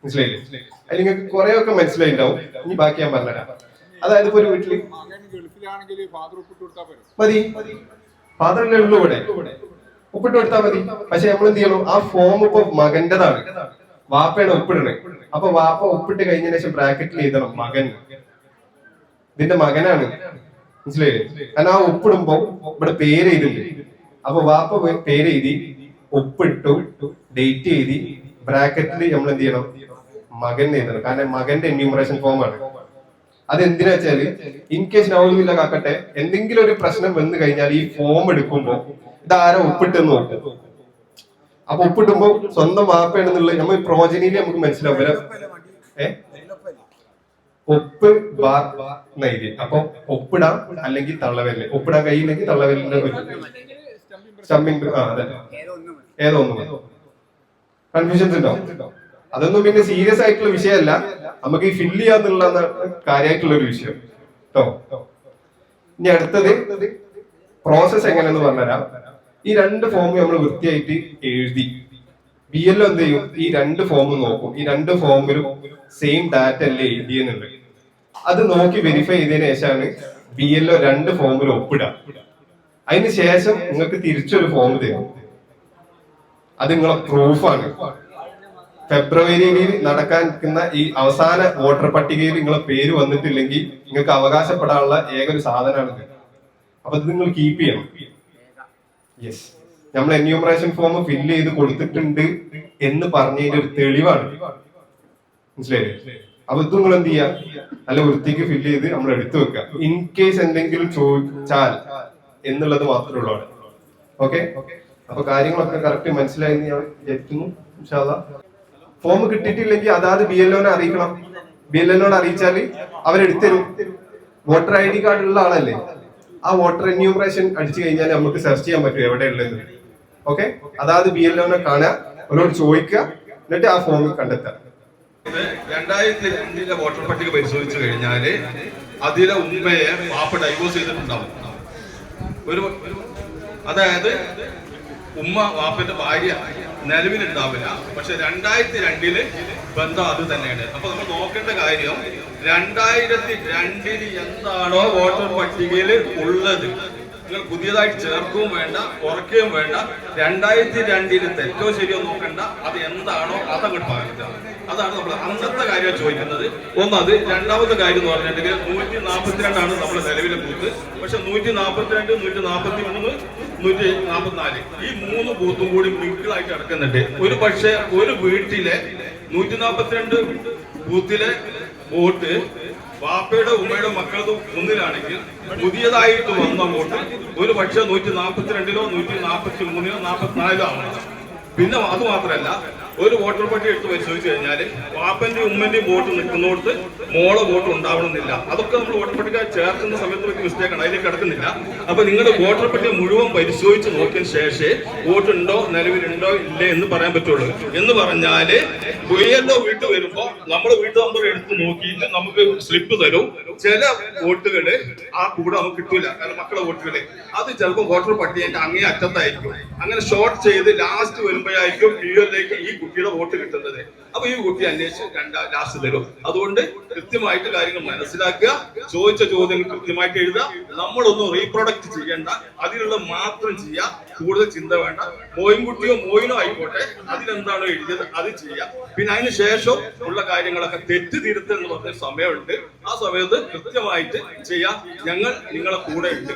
മനസ്സിലായില്ലേ? അതിൽ നിങ്ങൾക്ക് കുറെ ഒക്കെ മനസ്സിലായിണ്ടാവും. ഇനി ബാക്കി ഞാൻ പറഞ്ഞുതരാം. അതായത് ഇപ്പൊ ഒരു വീട്ടില് മതി, ഫാദറിന്റെ ഉള്ളു ഇവിടെ ഒപ്പിട്ട് കൊടുത്താൽ മതി. പക്ഷെ നമ്മൾ എന്ത് ചെയ്യണം, ആ ഫോം ഇപ്പൊ മകന്റെതാണ്, വാപ്പയാണ് ഒപ്പിടണേ. അപ്പൊ വാപ്പ ഒപ്പിട്ട് കഴിഞ്ഞതിന് ശേഷം ബ്രാക്കറ്റിൽ എഴുതണം മകൻ, ഇതിന്റെ മകനാണ്. മനസ്സിലായില്ലേ? കാരണം ആ ഒപ്പിടുമ്പോ ഇവിടെ പേര് എഴുതുന്നുണ്ട്. അപ്പൊ വാപ്പ പേര് എഴുതി, ഒപ്പിട്ടു, ഡേറ്റ് എഴുതി, ബ്രാക്കറ്റിൽ നമ്മൾ എന്ത് ചെയ്യണം, മകൻ എഴുതണം. കാരണം മകന്റെ എന്യൂമറേഷൻ ഫോമാണ്. അതെന്തിനാ വെച്ചാല് ഇൻ കേസ് നൗലുമില്ല കാക്കട്ടെ എന്തെങ്കിലും ഒരു പ്രശ്നം വന്നു കഴിഞ്ഞാൽ ഈ ഫോം എടുക്കുമ്പോ ഇതാരോ ഒപ്പിട്ടെന്ന് നോക്കും. അപ്പൊ ഒപ്പിടുമ്പോ സ്വന്തം വാപ്പയാണെന്നുള്ളത് നമ്മൾ പ്രോജനിയിൽ നമുക്ക് മനസ്സിലാവും. ഒപ്പ് എഴുതി, അപ്പൊ ഒപ്പിടാം അല്ലെങ്കിൽ തള്ളവരല്, ഒപ്പിടാൻ കഴിയില്ലെങ്കിൽ തള്ളവരലിന്റെ സ്റ്റമ്പിങ്, അതെ ഏതോ ഒന്നും. കൺഫ്യൂഷൻസ് ഉണ്ടോ? അതൊന്നും പിന്നെ സീരിയസ് ആയിട്ടുള്ള വിഷയമല്ല, നമുക്ക് ഈ ഫില്ല് ചെയ്യാന്നുള്ള കാര്യമായിട്ടുള്ള ഒരു വിഷയം കേട്ടോ. ഇനി അടുത്തത് പ്രോസസ് എങ്ങനെയെന്ന് പറഞ്ഞുതരാം. ഈ രണ്ട് ഫോം നമ്മൾ വൃത്തിയായിട്ട് എഴുതി BLO എന്ത് ചെയ്യും, ഈ രണ്ട് ഫോമും നോക്കും. ഈ രണ്ട് ഫോമിലും സെയിം ഡാറ്റ അല്ലേ എഴുതിയെന്നുണ്ട്. അത് നോക്കി വെരിഫൈ ചെയ്തതിനു ശേഷമാണ് BLO രണ്ട് ഫോമിലും ഒപ്പിടുക. അതിന് ശേഷം നിങ്ങൾക്ക് തിരിച്ചൊരു ഫോം തരും. അത് നിങ്ങളെ പ്രൂഫാണ്. ഫെബ്രുവരിയിൽ നടക്കാൻ നിൽക്കുന്ന ഈ അവസാന വോട്ടർ പട്ടികയിൽ നിങ്ങളെ പേര് വന്നിട്ടില്ലെങ്കിൽ നിങ്ങൾക്ക് അവകാശപ്പെടാനുള്ള ഏക ഒരു സാധനമാണിത്. അപ്പൊ ഇത് നിങ്ങൾ കീപ്പ് ചെയ്യണം. യെസ്, നമ്മൾ എന്യൂമറേഷൻ ഫോം ഫില്ല് ചെയ്ത് കൊടുത്തിട്ടുണ്ട് എന്ന് പറഞ്ഞതിന്റെ ഒരു തെളിവാണ്. മനസ്സിലായില്ലേ? അപ്പൊ ഇത് നിങ്ങൾ എന്ത് ചെയ്യാ, നല്ല വൃത്തിക്ക് ഫില്ല് ചെയ്ത് നമ്മൾ എടുത്തു വെക്കുക. ഇൻ കേസ് എന്തെങ്കിലും ചോദിച്ചാൽ എന്നുള്ളത് മാത്രമേ ഉള്ളൂ അവിടെ. ഓക്കെ, അപ്പൊ കാര്യങ്ങളൊക്കെ കറക്റ്റ് മനസ്സിലായെന്ന് ഞാൻ വിചാരിക്കുന്നു. ഇൻഷാ അല്ലാഹ് ഫോം കിട്ടിയിട്ടില്ലെങ്കിൽ അതാത് BLOനെ അറിയിക്കണം. BLOനോട് അറിയിച്ചാൽ അവരെടുത്തരും. വോട്ടർ ID കാർഡ് ഉള്ള ആളല്ലേ, ആ വോട്ടർ എന്യൂമറേഷൻ അടിച്ചു കഴിഞ്ഞാൽ നമുക്ക് സെർച്ച് ചെയ്യാൻ പറ്റും എവിടെയുള്ളത്. ഓക്കെ, അതായത് BLO കാണുക, അവരോട് ചോദിക്കുക, എന്നിട്ട് ആ ഫോം കണ്ടെത്തുക. 2002 വോട്ടർ പട്ടിക പരിശോധിച്ചു കഴിഞ്ഞാല് അതിലെ ഉമ്മയെ വാപ്പ ഡൈവോഴ്സ് ചെയ്തിട്ടുണ്ടാവും. അതായത് ഉമ്മ വാപ്പന്റെ ഭാര്യ നിലവിലുണ്ടാവില്ല, പക്ഷെ 2002 ബന്ധം അത് തന്നെയാണ്. അപ്പൊ നമ്മൾ നോക്കേണ്ട കാര്യം 2002 എന്താണോ വോട്ടർ പട്ടികയിൽ ഉള്ളത്, നിങ്ങൾ പുതിയതായിട്ട് ചേർക്കുകയും വേണ്ട കുറയ്ക്കുകയും വേണ്ട. 2002 തെറ്റോ ശരിയോ നോക്കണ്ട, അത് എന്താണോ അതങ്ങോട്ട് പകർത്തുക. അതാണ് നമ്മൾ അന്നത്തെ കാര്യം ചോദിക്കുന്നത്. ഒന്നത്. രണ്ടാമത്തെ കാര്യം എന്ന് പറഞ്ഞിട്ടുണ്ടെങ്കിൽ 142 നമ്മൾ നിലവിലെ ബൂത്ത്. പക്ഷെ 142, 143, 144 ഈ 3 ബൂത്തും കൂടി മിങ്കിളായിട്ട് കിടക്കുന്നുണ്ട്. ഒരു പക്ഷേ ഒരു വീട്ടിലെ 142 ബൂത്തിലെ വോട്ട് വാപ്പയുടെ ഉമ്മയുടെ മക്കളത് ഒന്നിലാണെങ്കിൽ പുതിയതായിട്ട് വന്ന വോട്ട് ഒരു പക്ഷെ 142-ലോ 143-ലോ 44-ലോ ആവണം. പിന്നെ അത് മാത്രമല്ല, ഒരു വോട്ടർ പട്ടിക എടുത്ത് പരിശോധിച്ച് കഴിഞ്ഞാൽ വാപ്പന്റെയും ഉമ്മന്റെയും വോട്ട് നിൽക്കുന്നിടത്ത് മോളെ വോട്ട് ഉണ്ടാവണമെന്നില്ല. അതൊക്കെ നമ്മൾ വോട്ടർ പട്ടിക ചേർക്കുന്ന സമയത്ത് വലിയ മിസ്റ്റേക്കാണ്, അതിലേക്ക് കിടക്കുന്നില്ല. അപ്പൊ നിങ്ങളുടെ വോട്ടർ പട്ടിക മുഴുവൻ പരിശോധിച്ച് നോക്കിയതിന് ശേഷമേ വോട്ട് ഉണ്ടോ നിലവിലുണ്ടോ ഇല്ലേ എന്ന് പറയാൻ പറ്റുള്ളൂ. എന്ന് പറഞ്ഞാല് BLO വീട്ടിൽ വരുമ്പോ നമ്മൾ വീട്ടു നമ്പർ എടുത്ത് നോക്കിയിട്ട് നമുക്ക് സ്ലിപ്പ് തരും. ചില വോട്ടുകള് ആ കൂടെ നമുക്ക് കിട്ടൂല, കാരണം മക്കളെ വോട്ടുകള് അത് ചിലപ്പോൾ വോട്ടർ പട്ടികന്റെ അങ്ങേ അറ്റത്തായിരിക്കും. അങ്ങനെ ഷോർട്ട് ചെയ്ത് ലാസ്റ്റ് വരുമ്പോഴായിരിക്കും BLOയിലേക്ക് ഈ കുട്ടിയുടെ വോട്ട് കിട്ടുന്നത്. അപ്പൊ ഈ കുട്ടി അന്വേഷിച്ച് ലാസ്റ്റ് തരും. അതുകൊണ്ട് കൃത്യമായിട്ട് കാര്യങ്ങൾ മനസ്സിലാക്കുക, ചോദിച്ച ചോദ്യങ്ങൾ കൃത്യമായിട്ട് എഴുതുക. നമ്മളൊന്നും റീപ്രൊഡക്റ്റ് ചെയ്യേണ്ട, അതിനുള്ള മാത്രം ചെയ്യുക, കൂടുതൽ ചിന്ത വേണ്ട. മോയിൻകുട്ടിയോ മോയിനോ ആയിക്കോട്ടെ, അതിലെന്താണോ എഴുതിയത് അത് ചെയ്യുക. പിന്നെ അതിന് ശേഷം ഉള്ള കാര്യങ്ങളൊക്കെ തെറ്റ് തിരുത്തൽ എന്ന് പറഞ്ഞ സമയമുണ്ട്. ആ സമയത്ത് കൃത്യമായിട്ട് ചെയ്യാം. ഞങ്ങൾ നിങ്ങളെ കൂടെ ഉണ്ട്.